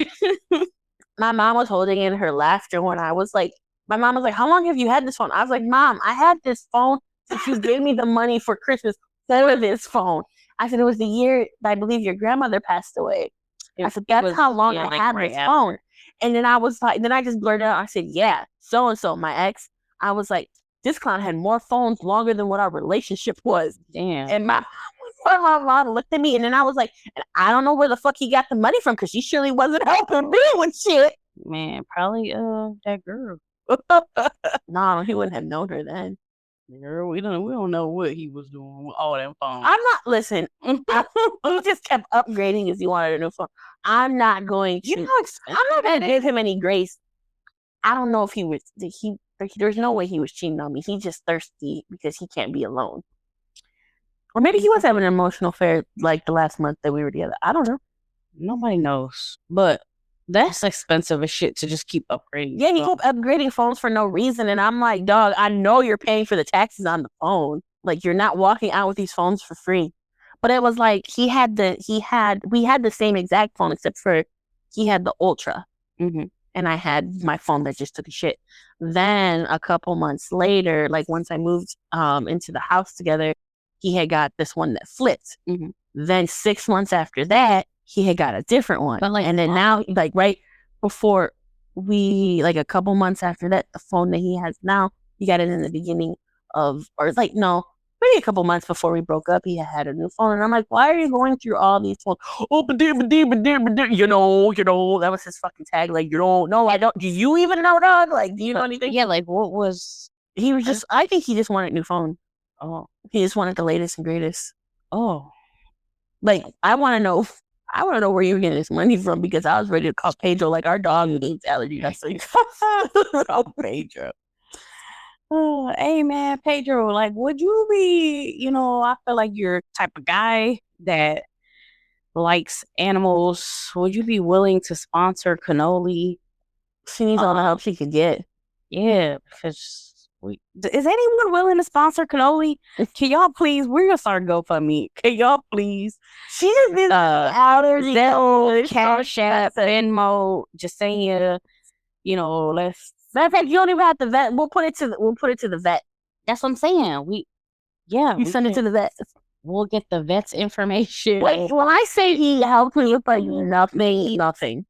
[SPEAKER 1] My mom was holding in her laughter when I was like, my mom was like, how long have you had this phone? I was like, Mom, I had this phone since you gave me the money for Christmas for this phone. I said, it was the year that I believe your grandmother passed away. I said, that's how long I had this phone. And then I was like, then I just blurted out. I said, yeah, so-and-so, my ex. I was like, this clown had more phones longer than what our relationship was.
[SPEAKER 2] Damn.
[SPEAKER 1] And my mom was My mom looked at me, and then I was like, and I don't know where the fuck he got the money from, because he surely wasn't helping me with shit.
[SPEAKER 2] Man, probably that girl.
[SPEAKER 1] No, he wouldn't have known her then.
[SPEAKER 2] Girl, we don't know what he was doing with all them phones.
[SPEAKER 1] I'm not, listen, he just kept upgrading because he wanted a new phone. I'm not going to.
[SPEAKER 2] You know how expensive
[SPEAKER 1] I'm not going to give him any grace. I don't know if there's no way he was cheating on me. He's just thirsty because he can't be alone. Or maybe he was having an emotional affair like the last month that we were together. I don't know.
[SPEAKER 2] Nobody knows. But that's expensive as shit to just keep upgrading.
[SPEAKER 1] Yeah, he kept upgrading phones for no reason. And I'm like, dog, I know you're paying for the taxes on the phone. Like, you're not walking out with these phones for free. But it was like we had the same exact phone, except for he had the Ultra.
[SPEAKER 2] Mm-hmm.
[SPEAKER 1] And I had my phone that just took a shit. Then a couple months later, like once I moved into the house together, he had got this one that flipped.
[SPEAKER 2] Mm-hmm.
[SPEAKER 1] Then 6 months after that, he had got a different one.
[SPEAKER 2] But
[SPEAKER 1] and then now, like right before like a couple months after that, the phone that he has now, he got it in the beginning of, or like, no, maybe a couple months before we broke up, he had a new phone. And I'm like, why are you going through all these phones? Oh, you know, that was his fucking tag. Like, you don't know. I don't. Do you even know, dog? Like, do you know anything?
[SPEAKER 2] Yeah, like what was.
[SPEAKER 1] He was just, I think he just wanted a new phone.
[SPEAKER 2] Oh.
[SPEAKER 1] He just wanted the latest and greatest.
[SPEAKER 2] Oh.
[SPEAKER 1] Like, I want to know where you're getting this money from, because I was ready to call Pedro like our dog needs allergy. I said,
[SPEAKER 2] call Pedro. Oh, hey man, Pedro, like, would you be, I feel like you're the type of guy that likes animals. Would you be willing to sponsor Cannoli?
[SPEAKER 1] She needs all the help she could get.
[SPEAKER 2] Yeah, because is anyone willing to sponsor Cannoli? Can y'all please? We're gonna start GoFundMe. Can y'all please?
[SPEAKER 1] She just needs allergy.
[SPEAKER 2] Cash App, Venmo, just saying, let's.
[SPEAKER 1] Matter of fact, you don't even have to vet. We'll put it to the vet.
[SPEAKER 2] That's what I'm saying. You
[SPEAKER 1] send it to the vet.
[SPEAKER 2] We'll get the vet's information.
[SPEAKER 1] Wait, when I say he helped me with like nothing.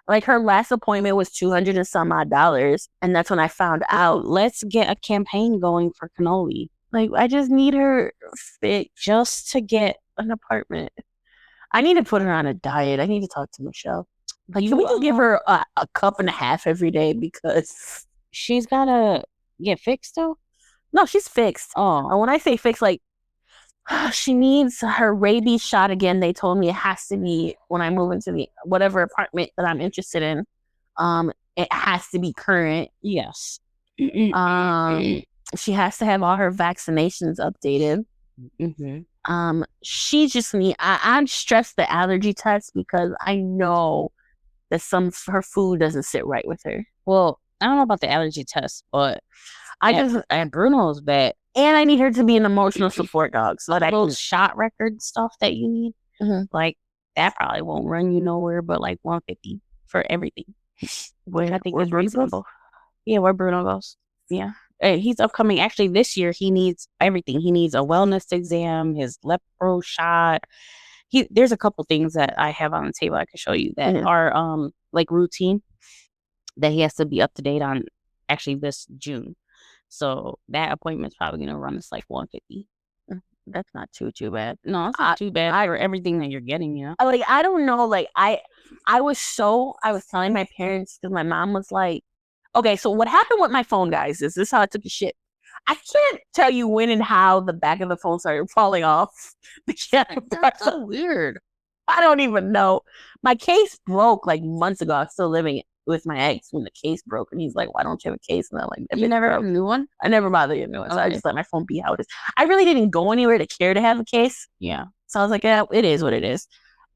[SPEAKER 1] Like, her last appointment was $200 and some odd, and that's when I found out.
[SPEAKER 2] Let's get a campaign going for Cannoli.
[SPEAKER 1] Like, I just need her fit
[SPEAKER 2] just to get
[SPEAKER 1] an apartment. I need to put her on a diet. I need to talk to Michelle. Like, can we just give her a cup and a half every day, because
[SPEAKER 2] she's gotta get fixed though?
[SPEAKER 1] No, she's fixed.
[SPEAKER 2] Oh,
[SPEAKER 1] and when I say fixed, like, she needs her rabies shot again. They told me it has to be when I move into the whatever apartment that I'm interested in. It has to be current.
[SPEAKER 2] Yes.
[SPEAKER 1] She has to have all her vaccinations updated.
[SPEAKER 2] Mm-hmm.
[SPEAKER 1] She just need. I'm stressed the allergy test, because I know that her food doesn't sit right with her.
[SPEAKER 2] Well, I don't know about the allergy test, but at Bruno's vet.
[SPEAKER 1] And I need her to be an emotional support dog. So that
[SPEAKER 2] those shot record stuff that you need, like, that probably won't run you nowhere, but like $150 for everything.
[SPEAKER 1] I think it's reasonable.
[SPEAKER 2] Yeah, where Bruno goes. Yeah. And he's upcoming. Actually, this year he needs everything. He needs a wellness exam, his lepro shot. There's a couple things that I have on the table I can show you that are like routine that he has to be up to date on, actually this June. So that appointment's probably gonna run us like $150.
[SPEAKER 1] That's not too bad.
[SPEAKER 2] No, it's not too bad for everything that you're getting,
[SPEAKER 1] Like, I don't know. Like, I was telling my parents, because my mom was like, okay, so what happened with my phone, guys, is this how I took a shit. I can't tell you when and how the back of the phone started falling off.
[SPEAKER 2] That's so weird.
[SPEAKER 1] I don't even know. My case broke like months ago. I was still living with my ex when the case broke, and he's like, why don't you have a case? And I'm like,
[SPEAKER 2] you never got a new one?
[SPEAKER 1] I never bothered to get a new one. So I just let my phone be how it is. I really didn't go anywhere to care to have a case.
[SPEAKER 2] Yeah.
[SPEAKER 1] So I was like, yeah, it is what it is.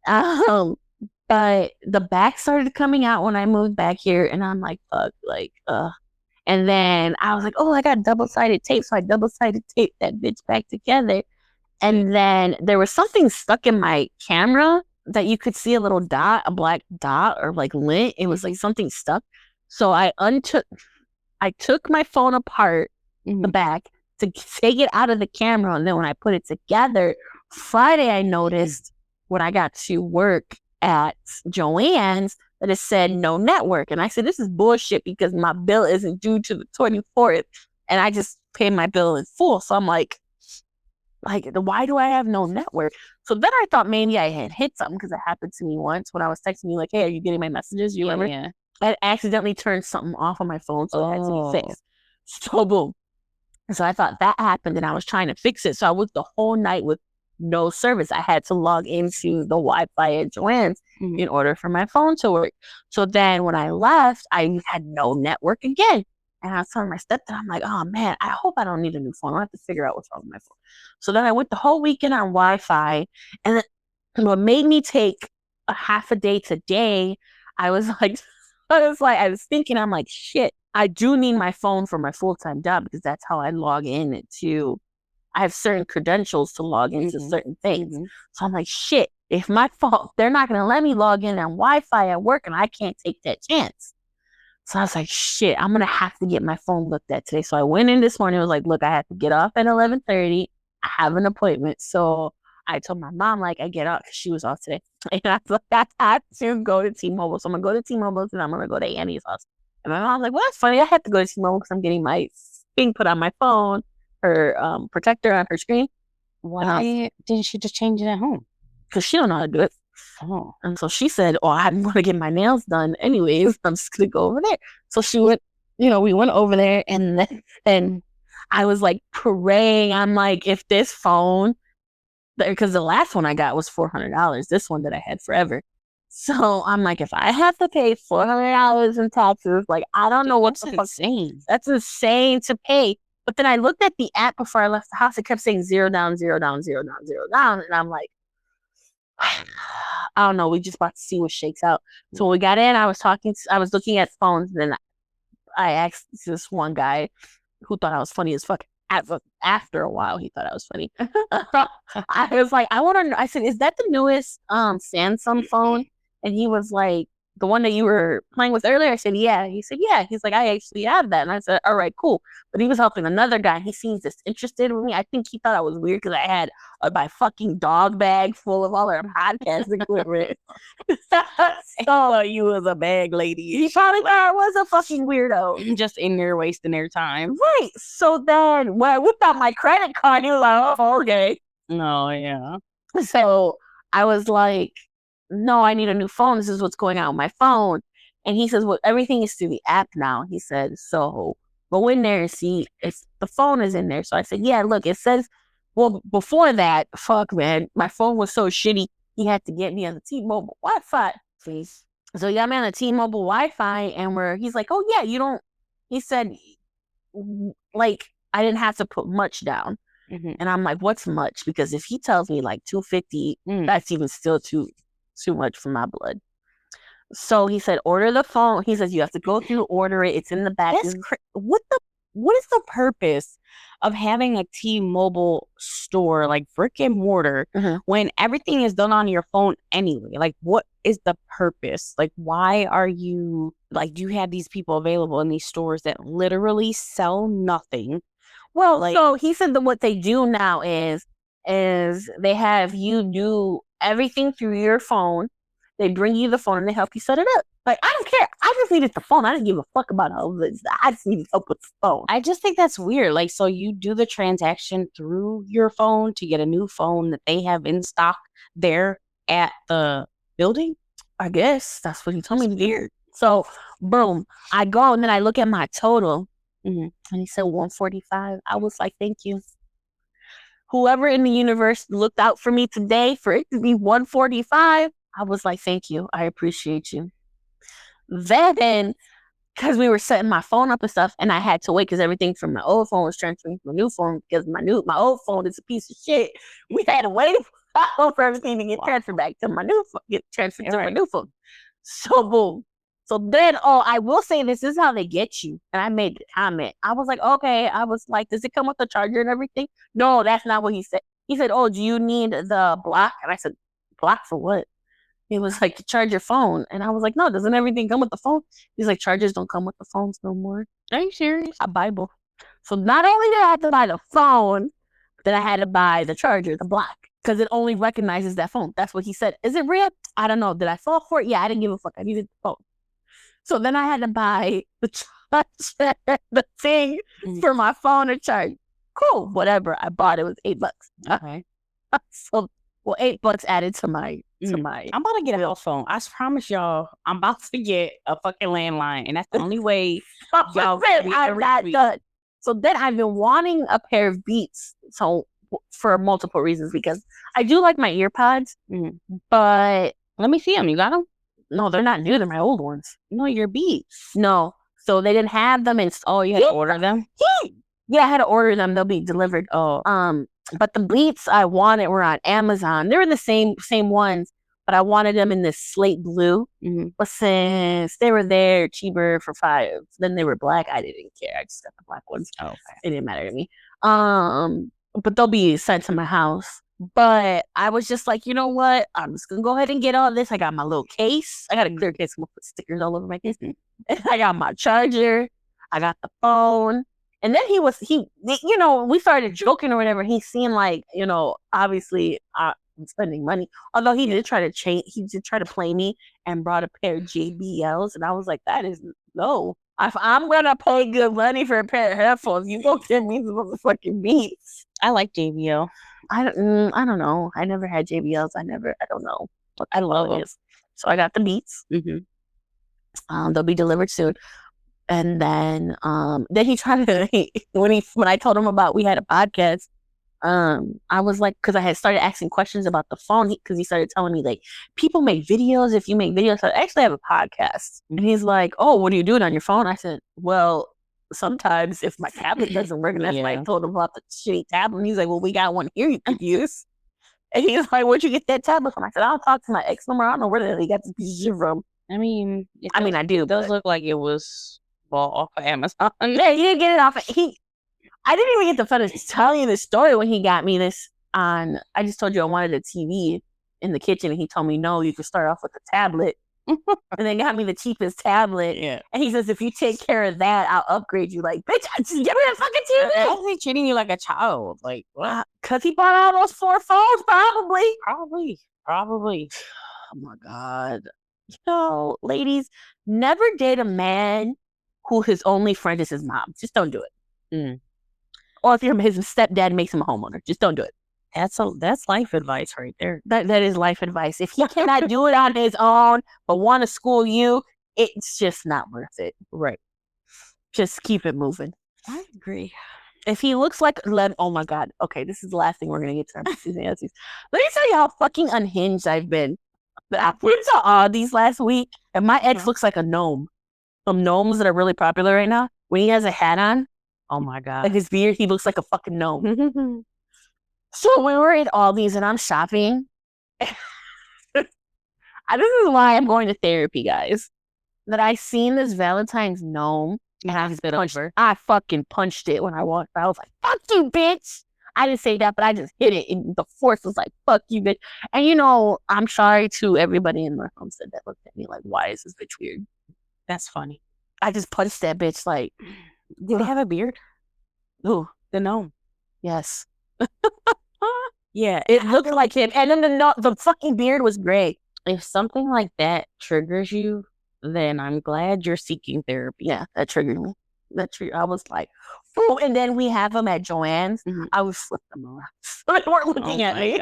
[SPEAKER 1] But the back started coming out when I moved back here, and I'm like, fuck, like, and then I was like, oh, I got double-sided tape. So I double-sided taped that bitch back together. And then there was something stuck in my camera that you could see a little dot, a black dot, or like lint. It was like something stuck. So I took my phone apart, the back, to take it out of the camera. And then when I put it together, Friday, I noticed when I got to work at Joann's that it said no network. And I said, this is bullshit, because my bill isn't due to the 24th. And I just paid my bill in full. So I'm like, Like, why do I have no network? So then I thought maybe I had hit something because it happened to me once when I was texting you like, hey, are you getting my messages? You remember?
[SPEAKER 2] Yeah.
[SPEAKER 1] I accidentally turned something off on my phone, so it had to be fixed. So boom. So I thought that happened and I was trying to fix it. So I was the whole night with no service. I had to log into the Wi-Fi at Joanne's in order for my phone to work. So then when I left, I had no network again. And I was telling my stepdad, I'm like, oh man, I hope I don't need a new phone. I have to figure out what's wrong with my phone. So then I went the whole weekend on Wi-Fi. And then what made me take a half a day today, I was like, I was thinking, I'm like, shit, I do need my phone for my full-time job because that's how I log in to, I have certain credentials to log into certain things. So I'm like, shit, if my phone, they're not going to let me log in on Wi-Fi at work and I can't take that chance. So I was like, shit, I'm going to have to get my phone looked at today. So I went in this morning. I was like, look, I have to get off at 11:30. I have an appointment. So I told my mom, like, I get up because she was off today. And I was like, I have to go to T-Mobile. So I'm going to go to T-Mobile and I'm going to go to Annie's house. And my mom's like, well, that's funny. I have to go to T-Mobile because I'm getting my thing put on my phone, her protector on her screen.
[SPEAKER 2] Why didn't she just change it at home?
[SPEAKER 1] Because she don't know how to do it.
[SPEAKER 2] Oh.
[SPEAKER 1] And so she said, oh, I'm going to get my nails done anyways. I'm just going to go over there. So she went, we went over there and then I was like praying. I'm like, if this phone, because the last one I got was $400. This one that I had forever. So I'm like, if I have to pay $400 in taxes, like, I don't know what's
[SPEAKER 2] insane.
[SPEAKER 1] That's insane to pay. But then I looked at the app before I left the house. It kept saying zero down, zero down, zero down, zero down. And I'm like, I don't know. We just about to see what shakes out. So when we got in, I was looking at phones. And then I asked this one guy who thought I was funny as fuck. After a while, he thought I was funny. I was like, I want to know. I said, is that the newest Samsung phone? And he was like, the one that you were playing with earlier? I said, yeah. He said, yeah. He's like, I actually have that. And I said, all right, cool. But he was helping another guy. He seems disinterested with me. I think he thought I was weird because I had my fucking dog bag full of all our podcast equipment.
[SPEAKER 2] So you was a bag lady.
[SPEAKER 1] He probably thought I was a fucking weirdo.
[SPEAKER 2] Just in there wasting their time.
[SPEAKER 1] Right. So then when I whipped out my credit card, he was like, oh, okay.
[SPEAKER 2] No, yeah.
[SPEAKER 1] So I was like, no, I need a new phone. This is what's going on with my phone. And he says, well, everything is through the app now. He said, so go in there and see if the phone is in there. So I said, yeah, look, it says, well, before that, fuck, man, my phone was so shitty. He had to get me on the T-Mobile Wi-Fi. Please. So he got me on the T-Mobile Wi-Fi and he's like, oh yeah, he said, like, I didn't have to put much down. And I'm like, what's much? Because if he tells me like 250, that's even still too much for my blood. So he said, order the phone. He says, you have to go through, order it. It's in the back.
[SPEAKER 2] What is the purpose of having a T-Mobile store, like brick and mortar, when everything is done on your phone anyway? Like, what is the purpose? Like, why are you, like, do you have these people available in these stores that literally sell nothing?
[SPEAKER 1] Well, like, so he said that what they do now is they have you do everything through your phone. They bring you the phone and they help you set it up. Like, I don't care. I just needed the phone. I didn't give a fuck about all this. I just needed help with the phone.
[SPEAKER 2] I just think that's weird. Like, so you do the transaction through your phone to get a new phone that they have in stock there at the building?
[SPEAKER 1] I guess that's what he told me to do. So, boom. I go and then I look at my total. And he said 145. I was like, thank you. Whoever in the universe looked out for me today for it to be 145, I was like, thank you. I appreciate you. Then, because we were setting my phone up and stuff, and I had to wait because everything from my old phone was transferring to my new phone because my old phone is a piece of shit. We had to wait for everything to get transferred back to my new phone, my new phone. So boom. So then, I will say this is how they get you. And I made the comment. I was like, okay. I was like, does it come with the charger and everything? No, that's not what he said. He said, oh, do you need the block? And I said, block for what? He was like, to charge your phone. And I was like, no, doesn't everything come with the phone? He's like, chargers don't come with the phones no more.
[SPEAKER 2] Are you serious?
[SPEAKER 1] A Bible. So not only did I have to buy the phone, but then I had to buy the charger, the block. Because it only recognizes that phone. That's what he said. Is it real? I don't know. Did I fall for it? Yeah, I didn't give a fuck. I needed the phone. So then I had to buy the thing for my phone to charge. cool, whatever. I bought it. It was $8.
[SPEAKER 2] Okay.
[SPEAKER 1] So, well, $8 added to my
[SPEAKER 2] I'm about to get a house phone. I promise y'all, I'm about to get a fucking landline, and that's the only way y'all
[SPEAKER 1] I'm not done. So then I've been wanting a pair of Beats. So for multiple reasons, because I do like my earpods, but
[SPEAKER 2] let me see them. You got them?
[SPEAKER 1] No, they're not new. They're my old ones.
[SPEAKER 2] No, your Beats.
[SPEAKER 1] No. So they didn't have them. And
[SPEAKER 2] you had to order them?
[SPEAKER 1] Yeah, I had to order them. They'll be delivered. But the Beats I wanted were on Amazon. They were the same ones, but I wanted them in this slate blue. But since they were there cheaper for $5, then they were black. I didn't care. I just got the black ones.
[SPEAKER 2] Oh, okay.
[SPEAKER 1] It didn't matter to me. But they'll be sent to my house. But I was just like, you know what? I'm just gonna go ahead and get all this. I got my little case. I got a clear case. I'm gonna put stickers all over my case. I got my charger. I got the phone. And then we started joking or whatever. He seemed like, obviously I'm spending money. Although he did try to play me and brought a pair of JBLs. And I was like, that is no. If I'm going to pay good money for a pair of headphones, you go get me some motherfucking Beats.
[SPEAKER 2] I like JBL.
[SPEAKER 1] I don't know. I never had JBLs. I don't know. But I love it. So I got the Beats. They'll be delivered soon. And then he tried to when I told him about we had a podcast, I was like, because I had started asking questions about the phone, because he started telling me like people make videos. If you make videos, so I actually have a podcast. And he's like, oh, what do you do it on your phone? I said, well, sometimes if my tablet doesn't work, and that's why I told him about the shitty tablet. And he's like, well, we got one here you could use. And he's like, where'd you get that tablet from? I said, I'll talk to my ex number. I don't know where the hell he got this piece of shit from.
[SPEAKER 2] I mean,
[SPEAKER 1] I do.
[SPEAKER 2] It does look like it was bought off of Amazon.
[SPEAKER 1] Yeah, he didn't get it off. I didn't even get to finish telling you the story when he got me this on. I just told you I wanted a TV in the kitchen, and he told me, no, you can start off with a tablet. And then got me the cheapest tablet. Yeah. And he says, if you take care of that, I'll upgrade you. Like, bitch, just give me that fucking TV.
[SPEAKER 2] How is he treating you like a child? Like, what?
[SPEAKER 1] Because he bought all those 4 phones, probably.
[SPEAKER 2] Probably.
[SPEAKER 1] Oh, my God. Ladies, never date a man who his only friend is his mom. Just don't do it. Or if his stepdad makes him a homeowner, just don't do it.
[SPEAKER 2] That's life advice right there.
[SPEAKER 1] That is life advice. If he cannot do it on his own, but want to school you, it's just not worth it.
[SPEAKER 2] Right.
[SPEAKER 1] Just keep it moving.
[SPEAKER 2] I agree.
[SPEAKER 1] If he looks like, oh my God. Okay, this is the last thing we're gonna get to. Let me tell you how fucking unhinged I've been. I went to Aldi's last week, and my ex looks like a gnome. Some gnomes that are really popular right now. When he has a hat on,
[SPEAKER 2] oh my God,
[SPEAKER 1] like his beard, he looks like a fucking gnome. So when we're at Aldi's and I'm shopping, this is why I'm going to therapy, guys. That I seen this Valentine's gnome, and I fucking punched it when I walked by. I was like, fuck you, bitch. I didn't say that, but I just hit it. And the force was like, fuck you, bitch. And I'm sorry to everybody in my homestead that looked at me like, why is this bitch weird?
[SPEAKER 2] That's funny.
[SPEAKER 1] I just punched that bitch like.
[SPEAKER 2] Did he have a beard?
[SPEAKER 1] Ooh,
[SPEAKER 2] the gnome.
[SPEAKER 1] Yes.
[SPEAKER 2] Yeah.
[SPEAKER 1] It looked like him. And then the fucking beard was gray.
[SPEAKER 2] If something like that triggers you, then I'm glad you're seeking therapy.
[SPEAKER 1] Yeah, that triggered me. I was like, oh, and then we have them at Joann's. I would flip them around. So they weren't looking at me.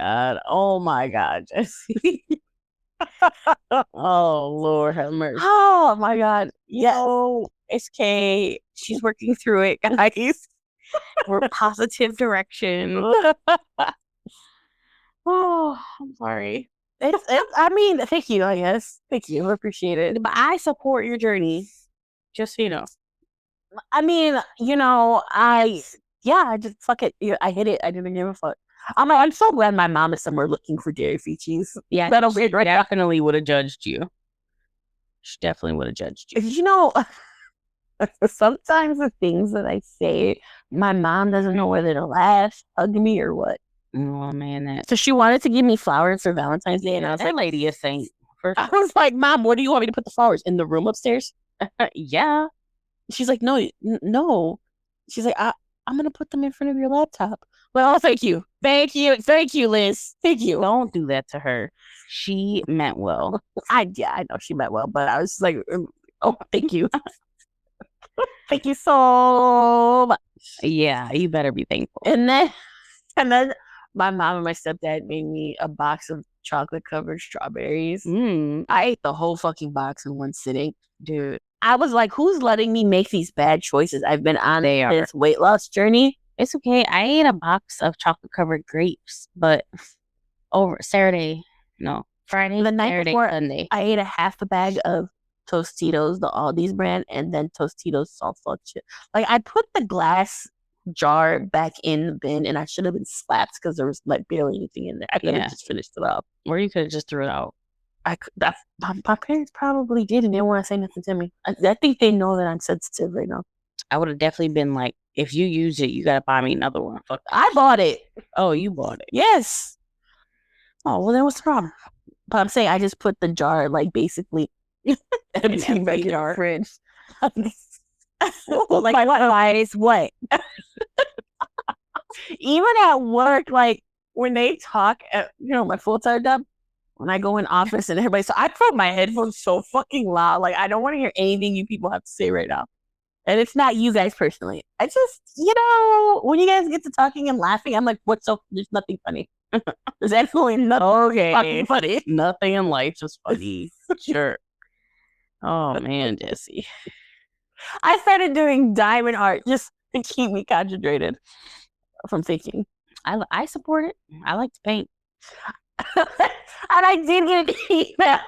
[SPEAKER 2] Oh my God, Jessie. Oh Lord have mercy.
[SPEAKER 1] Oh my God.
[SPEAKER 2] Yeah. It's Kay. She's working through it, guys. We're positive direction.
[SPEAKER 1] Oh, I'm sorry. I mean, thank you, I guess. Thank you. I appreciate it.
[SPEAKER 2] But I support your journey. Just so you know.
[SPEAKER 1] I mean, I just fuck it. I hit it. I didn't give a fuck. I'm so glad my mom is somewhere looking for dairy free cheese.
[SPEAKER 2] Yeah,
[SPEAKER 1] that'll be right.
[SPEAKER 2] Definitely would have judged you. She definitely would have judged you.
[SPEAKER 1] Sometimes the things that I say, my mom doesn't know whether to laugh, hug me, or what.
[SPEAKER 2] Oh man,
[SPEAKER 1] so she wanted to give me flowers for Valentine's Day, and I was
[SPEAKER 2] that lady a saint.
[SPEAKER 1] I was like, Mom, where do you want me to put the flowers? In the room upstairs?
[SPEAKER 2] Yeah.
[SPEAKER 1] She's like, no. She's like, I'm gonna put them in front of your laptop. Well, thank you, Liz. Thank you.
[SPEAKER 2] Don't do that to her. She meant well.
[SPEAKER 1] I know she meant well, but I was like, oh, thank you. Thank you so much.
[SPEAKER 2] Yeah, you better be thankful.
[SPEAKER 1] And then my mom and my stepdad made me a box of chocolate covered strawberries. I ate the whole fucking box in one sitting.
[SPEAKER 2] Dude,
[SPEAKER 1] I was like, who's letting me make these bad choices? I've been on this weight loss journey.
[SPEAKER 2] It's okay. I ate a box of chocolate covered grapes, but over Friday,
[SPEAKER 1] The night
[SPEAKER 2] Saturday,
[SPEAKER 1] before,
[SPEAKER 2] Sunday.
[SPEAKER 1] I ate a half a bag of Tostitos, the Aldi's brand, and then Tostitos salsa chip. Like, I put the glass jar back in the bin, and I should have been slapped because there was like barely anything in there. I could have just finished it up.
[SPEAKER 2] Or you could have just threw it out.
[SPEAKER 1] My parents probably did, and they didn't want to say nothing to me. I think they know that I'm sensitive right now.
[SPEAKER 2] I would have definitely been like, if you use it, you got to buy me another one. Fuck.
[SPEAKER 1] I bought it.
[SPEAKER 2] Oh, you bought it?
[SPEAKER 1] Yes. Oh, well, then what's the problem? But I'm saying I just put the jar, like, basically empty back in the fridge. Like, my life, what? Even at work, like, when they talk at, my full-time job, when I go in office and everybody, so I put my headphones so fucking loud. Like, I don't want to hear anything you people have to say right now. And it's not you guys personally. I just, when you guys get to talking and laughing, I'm like, there's nothing funny. There's absolutely nothing fucking funny.
[SPEAKER 2] Nothing in life is funny. Sure. Oh, man, Jessie.
[SPEAKER 1] I started doing diamond art just to keep me concentrated from thinking.
[SPEAKER 2] I support it. I like to paint.
[SPEAKER 1] And I did get an email.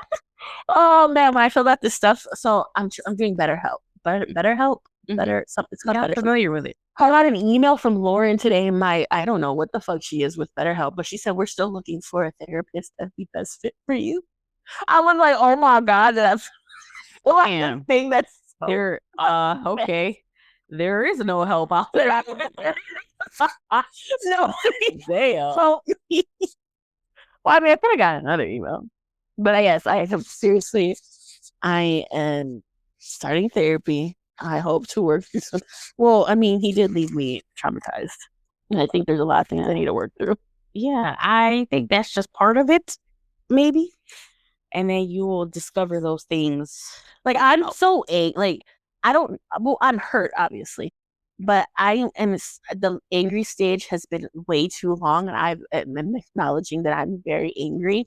[SPEAKER 1] Oh, man, when I filled out this stuff. So I'm doing BetterHelp. BetterHelp? It's not better.
[SPEAKER 2] Familiar with it.
[SPEAKER 1] I got an email from Lauren today. I don't know what the fuck she is with BetterHelp, but she said we're still looking for a therapist that'd be best fit for you. I was like, oh my god, that's
[SPEAKER 2] Damn.
[SPEAKER 1] thing that's
[SPEAKER 2] there. Okay, there is no help out there.
[SPEAKER 1] No,
[SPEAKER 2] damn.
[SPEAKER 1] So, well, I mean, I could have got another email, but yes, I am seriously. I am starting therapy. I hope to work through some. Well, I mean, he did leave me traumatized. And I think there's a lot of things I need to work through.
[SPEAKER 2] Yeah, I think that's just part of it, maybe. And then you will discover those things.
[SPEAKER 1] Like, I'm so like, I'm hurt, obviously. But the angry stage has been way too long. And I'm acknowledging that I'm very angry.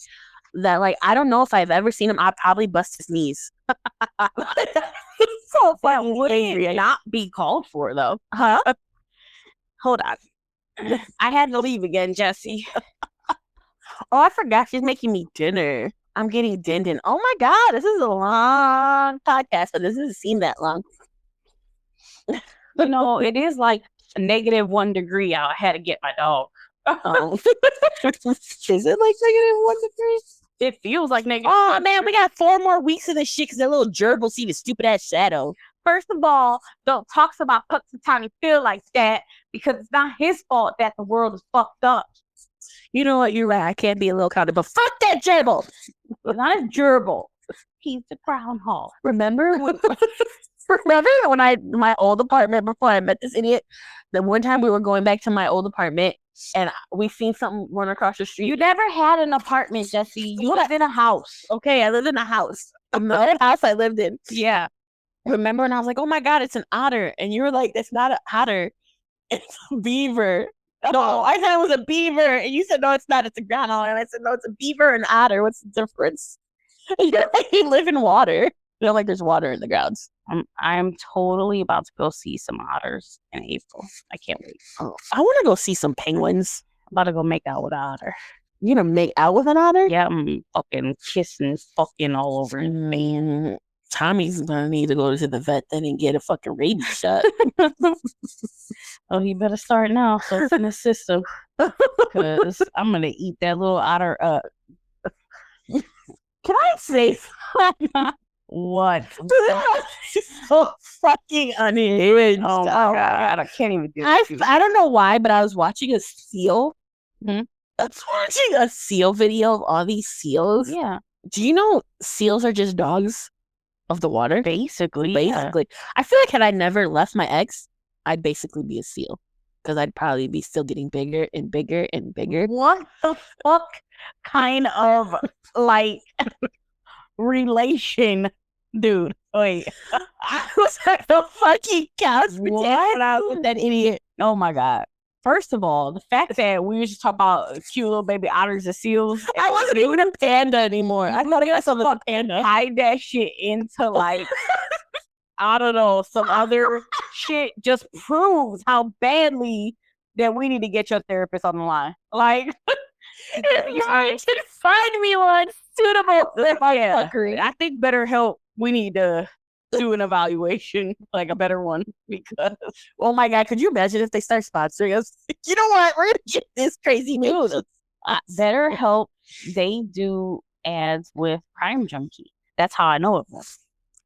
[SPEAKER 1] That, like, I don't know if I've ever seen him. I'd probably bust his knees. So fucking angry.
[SPEAKER 2] Not be called for, though.
[SPEAKER 1] Huh?
[SPEAKER 2] Hold on. I had to leave again, Jessie.
[SPEAKER 1] Oh, I forgot she's making me dinner. I'm getting din. Oh my god, this is a long podcast, but this doesn't seem that long.
[SPEAKER 2] No, it is like -1 degree out. I had to get my dog.
[SPEAKER 1] Oh. Is it like -1 degree?
[SPEAKER 2] It feels like negative.
[SPEAKER 1] Oh man, we got 4 more weeks of this shit because that little gerb will see the stupid ass shadow.
[SPEAKER 2] First of all, don't talk about Punxsutawney Phil like that because it's not his fault that the world is fucked up.
[SPEAKER 1] You know what? You're right. I can't be a little counter, but fuck that gerbil.
[SPEAKER 2] He's not a gerbil. He's the groundhog.
[SPEAKER 1] Remember when my old apartment before I met this idiot? The one time we were going back to my old apartment and we seen something run across the street.
[SPEAKER 2] You never had an apartment, Jessie. You lived in a house.
[SPEAKER 1] Okay, I lived in a house. The house I lived in.
[SPEAKER 2] Yeah.
[SPEAKER 1] Remember? And I was like, oh my god, it's an otter. And you were like, that's not an otter. It's a beaver. No, I said it was a beaver. And you said, no, it's not. It's a groundhog. And I said, no, it's a beaver and otter. What's the difference? You live in water. You know, like there's water in the grounds.
[SPEAKER 2] I'm totally about to go see some otters in April. I can't wait.
[SPEAKER 1] Oh, I want to go see some penguins.
[SPEAKER 2] I'm about to go make out with an otter.
[SPEAKER 1] You gonna make out with an otter?
[SPEAKER 2] Yeah, I'm fucking kissing fucking all over his face.
[SPEAKER 1] Tommy's gonna need to go to the vet then and get a fucking rabies shot.
[SPEAKER 2] Oh, he better start now so it's in the system. Because I'm gonna eat that little otter up.
[SPEAKER 1] Can I say
[SPEAKER 2] what?
[SPEAKER 1] So fucking unhinged.
[SPEAKER 2] Oh my god, I can't even do
[SPEAKER 1] it. I don't know why, but I was watching a seal.
[SPEAKER 2] Mm-hmm.
[SPEAKER 1] I was watching a seal video of all these seals.
[SPEAKER 2] Yeah.
[SPEAKER 1] Do you know seals are just dogs of the water?
[SPEAKER 2] Basically.
[SPEAKER 1] Yeah. I feel like had I never left my ex, I'd basically be a seal. Because I'd probably be still getting bigger and bigger and bigger.
[SPEAKER 2] What the fuck kind of like relation Dude, wait.
[SPEAKER 1] I was like a fucking couch potato
[SPEAKER 2] What?
[SPEAKER 1] when I was with that idiot.
[SPEAKER 2] Oh my God. First of all, the fact that we used to talk about cute little baby otters and seals.
[SPEAKER 1] I wasn't even a panda anymore. I thought I got something a panda.
[SPEAKER 2] Hide that shit into like, I don't know, some other shit just proves how badly that we need to get your therapist on the line. Like,
[SPEAKER 1] You should find me one suitable for my fuckery.
[SPEAKER 2] I think BetterHelp, we need to do an evaluation, like a better one, because
[SPEAKER 1] oh my God, could you imagine if they start sponsoring us? You know what? We're gonna get this crazy news.
[SPEAKER 2] BetterHelp, they do ads with Crime Junkie. That's how I know of them.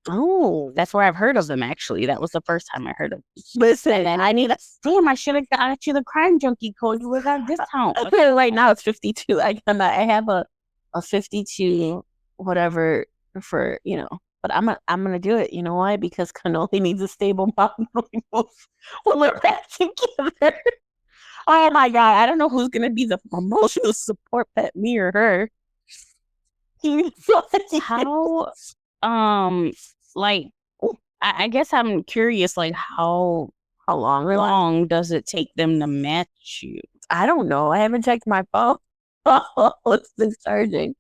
[SPEAKER 1] Oh,
[SPEAKER 2] that's where I've heard of them. Actually, that was the first time I heard of them.
[SPEAKER 1] Listen, and I need a
[SPEAKER 2] damn. I should have got you the Crime Junkie code. You would have got a discount.
[SPEAKER 1] Okay, right now it's 52. I have a 52 whatever for but I'm gonna do it. You know why? Because Cannoli needs a stable mom when we're back together. Oh my God, I don't know who's gonna be the emotional support pet, me or her.
[SPEAKER 2] How like I guess I'm curious, like how long does it take them to match you?
[SPEAKER 1] I don't know. I haven't checked my phone. It's been charging.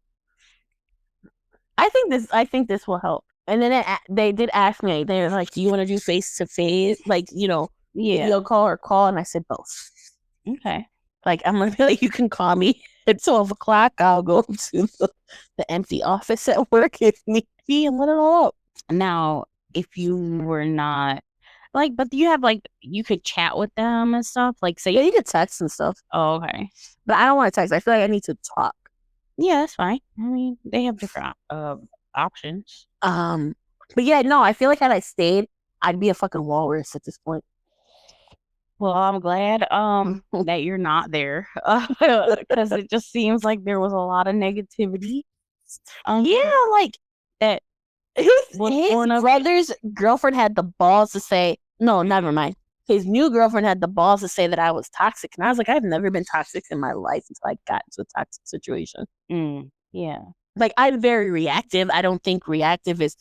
[SPEAKER 1] I think this will help. And then they did ask me. They were like, "Do you want to do face to face, like video call or call?" And I said both.
[SPEAKER 2] Okay.
[SPEAKER 1] Like I'm gonna be like, you can call me at 12 o'clock. I'll go to the empty office at work if need be and let it all out.
[SPEAKER 2] Now, if you were not like, but you have like you could chat with them and stuff. Like, say
[SPEAKER 1] you could text and stuff.
[SPEAKER 2] Oh, okay.
[SPEAKER 1] But I don't want to text. I feel like I need to talk.
[SPEAKER 2] Yeah, that's fine. I mean, they have different options.
[SPEAKER 1] But yeah, no, I feel like had I stayed, I'd be a fucking walrus at this point.
[SPEAKER 2] Well, I'm glad that you're not there because it just seems like there was a lot of negativity.
[SPEAKER 1] Yeah, like
[SPEAKER 2] that.
[SPEAKER 1] His brother's girlfriend had the balls to say, no, never mind. His new girlfriend had the balls to say that I was toxic. And I was like, I've never been toxic in my life until I got into a toxic situation.
[SPEAKER 2] Yeah.
[SPEAKER 1] Like, I'm very reactive. I don't think reactive is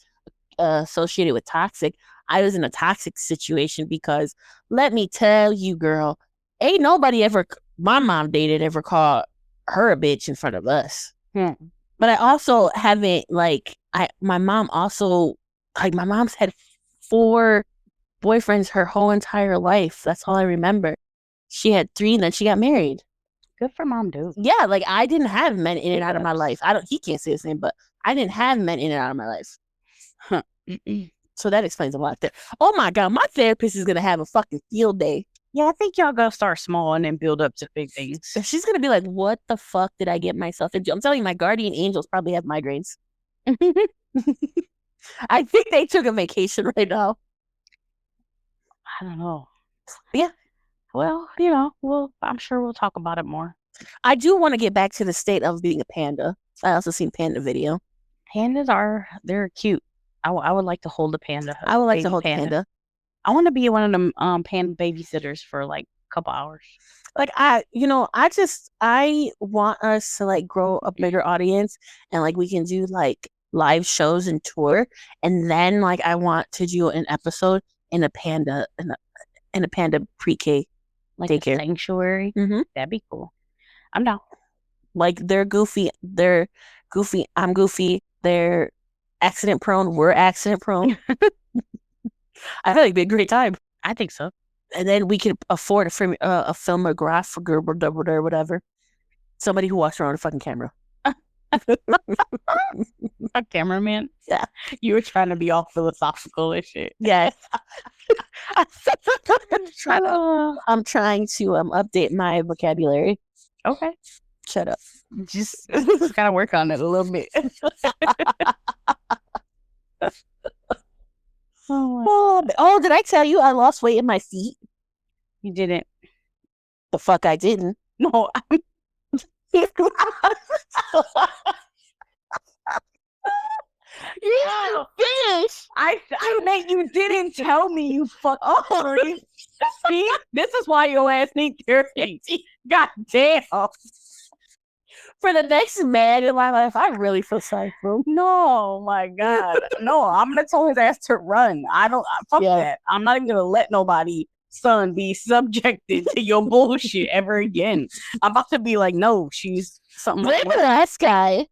[SPEAKER 1] associated with toxic. I was in a toxic situation because, let me tell you, girl, ain't nobody ever, my mom dated, ever called her a bitch in front of us. But I also haven't, my mom's had 4 boyfriends her whole entire life. That's all I remember. She had 3 and then she got married.
[SPEAKER 2] Good for mom, dude.
[SPEAKER 1] Yeah, like I didn't have men in and out of my life. He can't say the same, but I didn't have men in and out of my life. So that explains a lot there. Oh my God, my therapist is gonna have a fucking field day.
[SPEAKER 2] Yeah, I think y'all gotta start small and then build up to big things.
[SPEAKER 1] She's gonna be like, what the fuck did I get myself into? I'm telling you, my guardian angels probably have migraines. I think they took a vacation right now.
[SPEAKER 2] I don't know.
[SPEAKER 1] Yeah.
[SPEAKER 2] Well, I'm sure we'll talk about it more.
[SPEAKER 1] I do want to get back to the state of being a panda. I also seen panda video.
[SPEAKER 2] Pandas they're cute. I would like to hold a panda.
[SPEAKER 1] I would like to hold a panda.
[SPEAKER 2] I want to be one of them panda babysitters for like a couple hours.
[SPEAKER 1] Like I want us to like grow a bigger audience and like we can do like live shows and tour, and then like I want to do an episode in a panda in a panda pre-K
[SPEAKER 2] like
[SPEAKER 1] daycare.
[SPEAKER 2] A sanctuary. That'd be cool. I'm down.
[SPEAKER 1] Like they're goofy. I'm goofy. They're accident prone. We're accident prone. I feel like it'd be a great time.
[SPEAKER 2] I think so.
[SPEAKER 1] And then we could afford a filmographer or whatever. Somebody who walks around with a fucking camera.
[SPEAKER 2] A cameraman?
[SPEAKER 1] Yeah.
[SPEAKER 2] You were trying to be all philosophical and shit.
[SPEAKER 1] Yes. I'm trying to update my vocabulary.
[SPEAKER 2] Okay.
[SPEAKER 1] Shut up.
[SPEAKER 2] Just gotta work on it a little bit.
[SPEAKER 1] Oh, did I tell you I lost weight in my feet?
[SPEAKER 2] You didn't.
[SPEAKER 1] The fuck I didn't.
[SPEAKER 2] No.
[SPEAKER 1] You finish.
[SPEAKER 2] I meant you didn't tell me, you fuck. See, this is why your ass need therapy. God damn.
[SPEAKER 1] For the next man in my life, I really feel sorry for him.
[SPEAKER 2] No, my God. No, I'm gonna tell his ass to run. Fuck that. I'm not even gonna let nobody son be subjected to your bullshit ever again. I'm about to be like, no, she's something like
[SPEAKER 1] Look at that guy.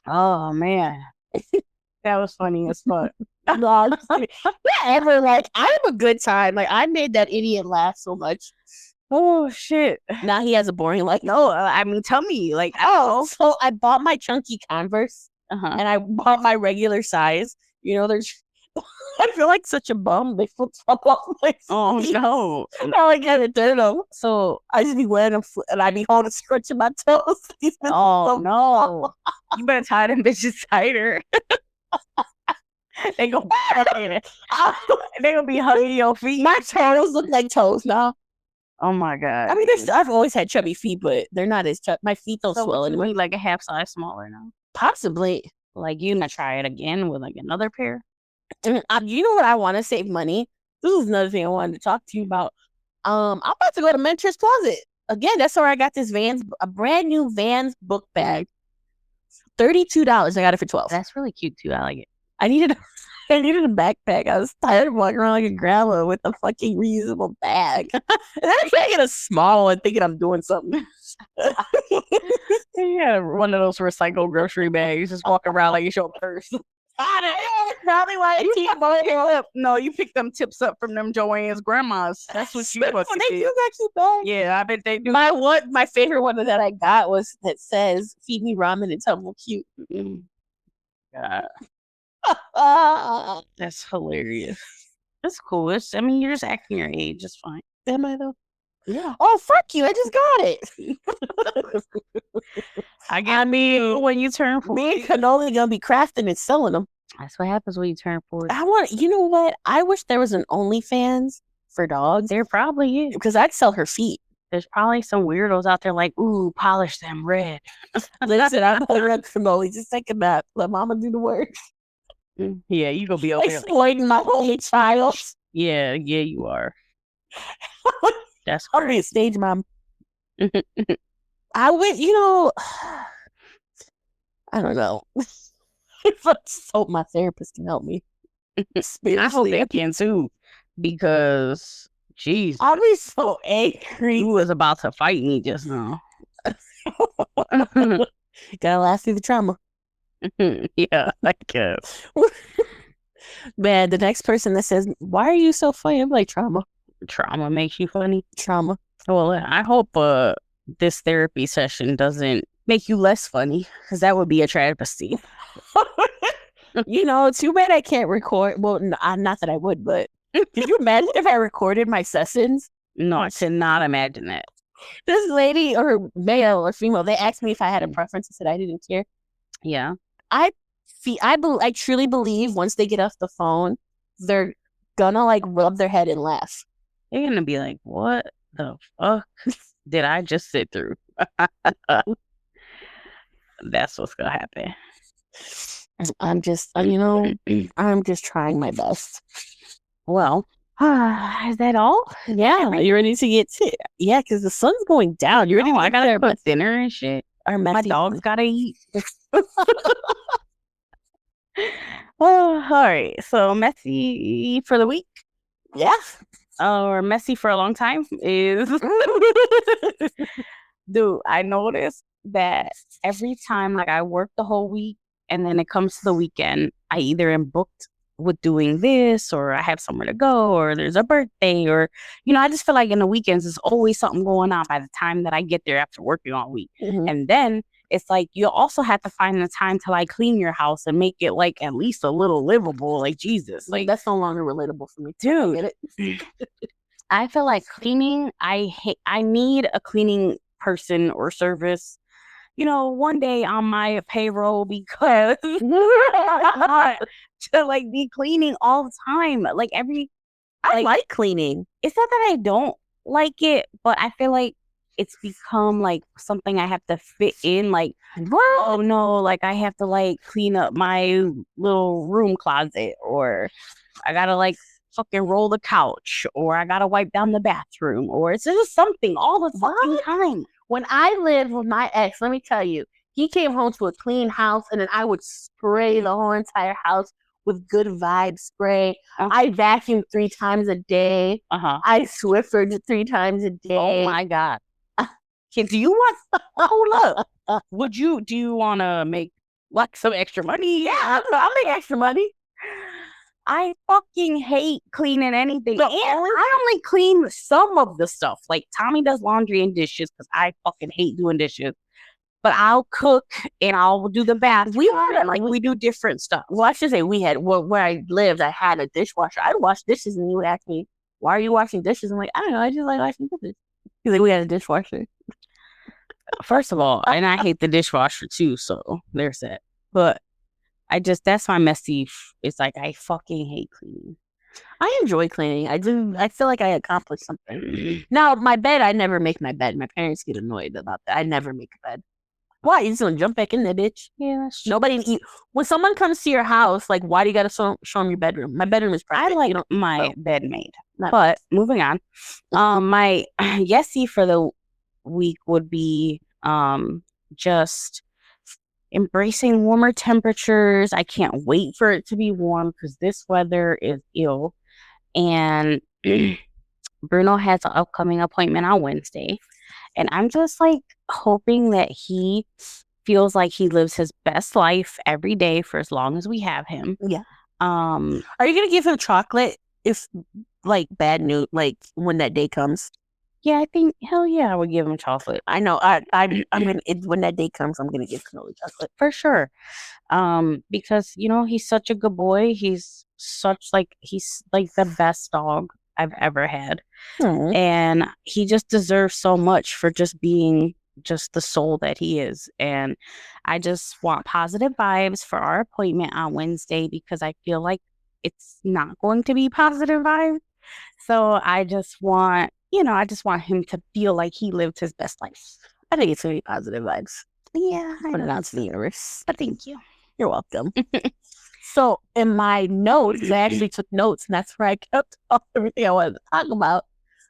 [SPEAKER 2] Oh man. That was funny as fuck.
[SPEAKER 1] No, ever like I have a good time. Like I made that idiot laugh so much.
[SPEAKER 2] Oh shit.
[SPEAKER 1] Now he has a boring life.
[SPEAKER 2] No, I mean tell me. Like,
[SPEAKER 1] So I bought my chunky Converse and I bought my regular size. You know, there's I feel like such a bum. They flip flop off my
[SPEAKER 2] Oh
[SPEAKER 1] feet.
[SPEAKER 2] no.
[SPEAKER 1] Now I gotta do them. So I just be wearing them and I be holding scratching my toes.
[SPEAKER 2] Oh no. You better tie them bitches tighter. They gonna be hugging your feet.
[SPEAKER 1] My toes look like toes now.
[SPEAKER 2] Oh my God.
[SPEAKER 1] I mean, I've always had chubby feet, but they're not as chubby. My feet don't swell anymore.
[SPEAKER 2] Like a half size smaller now.
[SPEAKER 1] Possibly.
[SPEAKER 2] Like you not try it again with like another pair.
[SPEAKER 1] You know what I want to save money? This is another thing I wanted to talk to you about. I'm about to go to Mentor's Closet again. That's where I got this a brand new Vans book bag. $32. I got it for $12.
[SPEAKER 2] That's really cute too. I like it.
[SPEAKER 1] I needed a backpack. I was tired of walking around like a grandma with a fucking reusable bag. And then I'm making a small one thinking I'm doing something.
[SPEAKER 2] Yeah, one of those recycled grocery bags. Just walk around like it's your purse.
[SPEAKER 1] Probably why
[SPEAKER 2] No, you picked them tips up from them Joanne's grandmas. That's what you fucking
[SPEAKER 1] they do actually bad.
[SPEAKER 2] Yeah, I bet they do.
[SPEAKER 1] My favorite one that I got was that says "Feed me ramen and tell me cute."
[SPEAKER 2] God. That's hilarious. That's cool. I mean, you're just acting your age. It's fine.
[SPEAKER 1] Am I though?
[SPEAKER 2] Yeah.
[SPEAKER 1] Oh, fuck you. I just got it.
[SPEAKER 2] I mean, when you turn 40.
[SPEAKER 1] Me and Cannoli gonna be crafting and selling them.
[SPEAKER 2] That's what happens when you turn 40.
[SPEAKER 1] You know what? I wish there was an OnlyFans for dogs.
[SPEAKER 2] There probably is.
[SPEAKER 1] Because I'd sell her feet.
[SPEAKER 2] There's probably some weirdos out there like, ooh, polish them red.
[SPEAKER 1] Listen, I'm a red Cannoli. Just take a nap. Let mama do the work.
[SPEAKER 2] Yeah, you gonna be over
[SPEAKER 1] exploiting my only child.
[SPEAKER 2] Yeah, you are. That's
[SPEAKER 1] I'll be a stage mom. I would, I don't know. I just hope my therapist can help me.
[SPEAKER 2] I hope they can too, because jeez,
[SPEAKER 1] I'll be so angry.
[SPEAKER 2] You was about to fight me just now.
[SPEAKER 1] Gotta last through the trauma.
[SPEAKER 2] Yeah, I guess.
[SPEAKER 1] Man, the next person that says, "Why are you so funny?" I'm like, trauma.
[SPEAKER 2] Trauma makes you funny.
[SPEAKER 1] Trauma.
[SPEAKER 2] Well, I hope this therapy session doesn't make you less funny, because that would be a travesty.
[SPEAKER 1] Too bad I can't record. Well, not that I would, but could you imagine if I recorded my sessions?
[SPEAKER 2] No, I cannot imagine that.
[SPEAKER 1] This lady, or male or female, they asked me if I had a preference. I said I didn't care.
[SPEAKER 2] Yeah.
[SPEAKER 1] I truly believe once they get off the phone, they're gonna like rub their head and laugh.
[SPEAKER 2] They're gonna be like, "What the fuck did I just sit through?" That's what's gonna happen.
[SPEAKER 1] I'm just, I'm just trying my best.
[SPEAKER 2] Well, is that all?
[SPEAKER 1] Yeah, you ready to get sick? Yeah, because the sun's going down. You ready?
[SPEAKER 2] I gotta put dinner and shit. My dog's gotta eat. Oh, all right. So messy for the week.
[SPEAKER 1] Yeah.
[SPEAKER 2] Or messy for a long time is. Dude, I noticed that every time like I work the whole week and then it comes to the weekend, I either am booked with doing this, or I have somewhere to go, or there's a birthday, or I just feel like in the weekends there's always something going on by the time that I get there after working all week. And then it's like you also have to find the time to like clean your house and make it like at least a little livable. Like Jesus,
[SPEAKER 1] like that's no longer relatable for me,
[SPEAKER 2] dude. I feel like cleaning. I need a cleaning person or service. One day on my payroll, because to like be cleaning all the time. Like
[SPEAKER 1] I like cleaning.
[SPEAKER 2] It's not that I don't like it, but I feel like it's become like something I have to fit in. Like, oh no, like I have to like clean up my little room closet, or I gotta like fucking roll the couch, or I gotta wipe down the bathroom, or it's just something all the fucking time.
[SPEAKER 1] When I lived with my ex, let me tell you, he came home to a clean house, and then I would spray the whole entire house with good vibe spray. I vacuumed 3 times a day. I Swiffered 3 times a day.
[SPEAKER 2] Oh my God. Do you want? Hold up. Do you want to make like some extra money?
[SPEAKER 1] Yeah, I'll make extra money.
[SPEAKER 2] I fucking hate cleaning anything. And I only clean some of the stuff. Like Tommy does laundry and dishes because I fucking hate doing dishes. But I'll cook and I'll do the bath. We do different stuff.
[SPEAKER 1] Well, I should say where I lived, I had a dishwasher. I'd wash dishes, and you would ask me, "Why are you washing dishes?" I'm like, I don't know. I just like washing dishes. He's like, "We had a dishwasher."
[SPEAKER 2] First of all, and I hate the dishwasher too. So there's that. But that's my messy. It's like I fucking hate cleaning.
[SPEAKER 1] I enjoy cleaning. I do. I feel like I accomplished something. Now, my bed, I never make my bed. My parents get annoyed about that. I never make a bed. Why? You just gonna jump back in there, bitch?
[SPEAKER 2] Yeah, that's true.
[SPEAKER 1] When someone comes to your house, like, why do you gotta show them your bedroom? My bedroom is perfect.
[SPEAKER 2] I like my bed made. But moving on, my Yessie for the week would be just embracing warmer temperatures. I can't wait for it to be warm because this weather is ill. And Bruno has an upcoming appointment on Wednesday. And I'm just like hoping that he feels like he lives his best life every day for as long as we have him.
[SPEAKER 1] Yeah. Are you gonna give him chocolate if like bad news, like when that day comes?
[SPEAKER 2] Yeah, I think hell yeah, I would give him chocolate.
[SPEAKER 1] I know. I'm gonna when that day comes, I'm gonna give Canola chocolate
[SPEAKER 2] for sure. Because he's such a good boy. He's like the best dog I've ever had.
[SPEAKER 1] Aww.
[SPEAKER 2] And he just deserves so much for just being just the soul that he is. And I just want positive vibes for our appointment on Wednesday because I feel like it's not going to be positive vibes. So I just want him to feel like he lived his best life.
[SPEAKER 1] I think it's going to be positive vibes.
[SPEAKER 2] Yeah.
[SPEAKER 1] Put it out to the universe.
[SPEAKER 2] But thank you.
[SPEAKER 1] You're welcome. So in my notes, I actually took notes, and that's where I kept everything I wanted to talk about.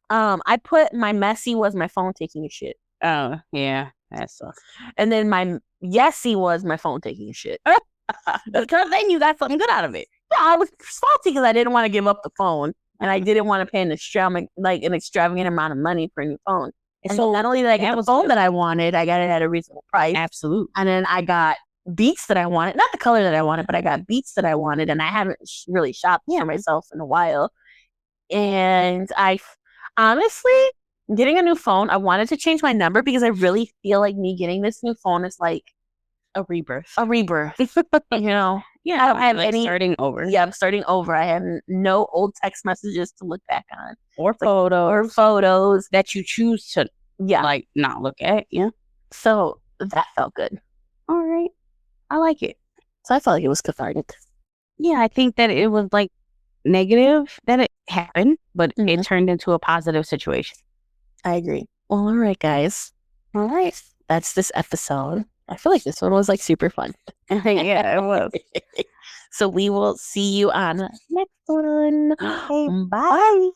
[SPEAKER 1] I put my messy was my phone taking a shit.
[SPEAKER 2] Oh, yeah. That sucks.
[SPEAKER 1] And then my Yessie was my phone taking a shit.
[SPEAKER 2] Because then you got something good out of it.
[SPEAKER 1] Yeah, I was salty because I didn't want to give up the phone. And I didn't want to pay an extravagant amount of money for a new phone. And so not only did I get the phone that I wanted, I got it at a reasonable price.
[SPEAKER 2] Absolutely.
[SPEAKER 1] And then I got Beats that I wanted. Not the color that I wanted, but I got Beats that I wanted. And I haven't really shopped for myself in a while. And I honestly, getting a new phone, I wanted to change my number because I really feel like me getting this new phone is like
[SPEAKER 2] a rebirth.
[SPEAKER 1] Yeah, I don't have any
[SPEAKER 2] starting over.
[SPEAKER 1] Yeah, I'm starting over. I have no old text messages to look back on,
[SPEAKER 2] or photos that you choose to not look at. Yeah,
[SPEAKER 1] so that felt good.
[SPEAKER 2] All right, I like it.
[SPEAKER 1] So I felt like it was cathartic.
[SPEAKER 2] Yeah, I think that it was like negative that it happened, but it turned into a positive situation.
[SPEAKER 1] I agree. Well, all right, guys. All right, that's this episode. I feel like this one was like super fun.
[SPEAKER 2] Yeah, it was.
[SPEAKER 1] So we will see you on the next one.
[SPEAKER 2] Bye.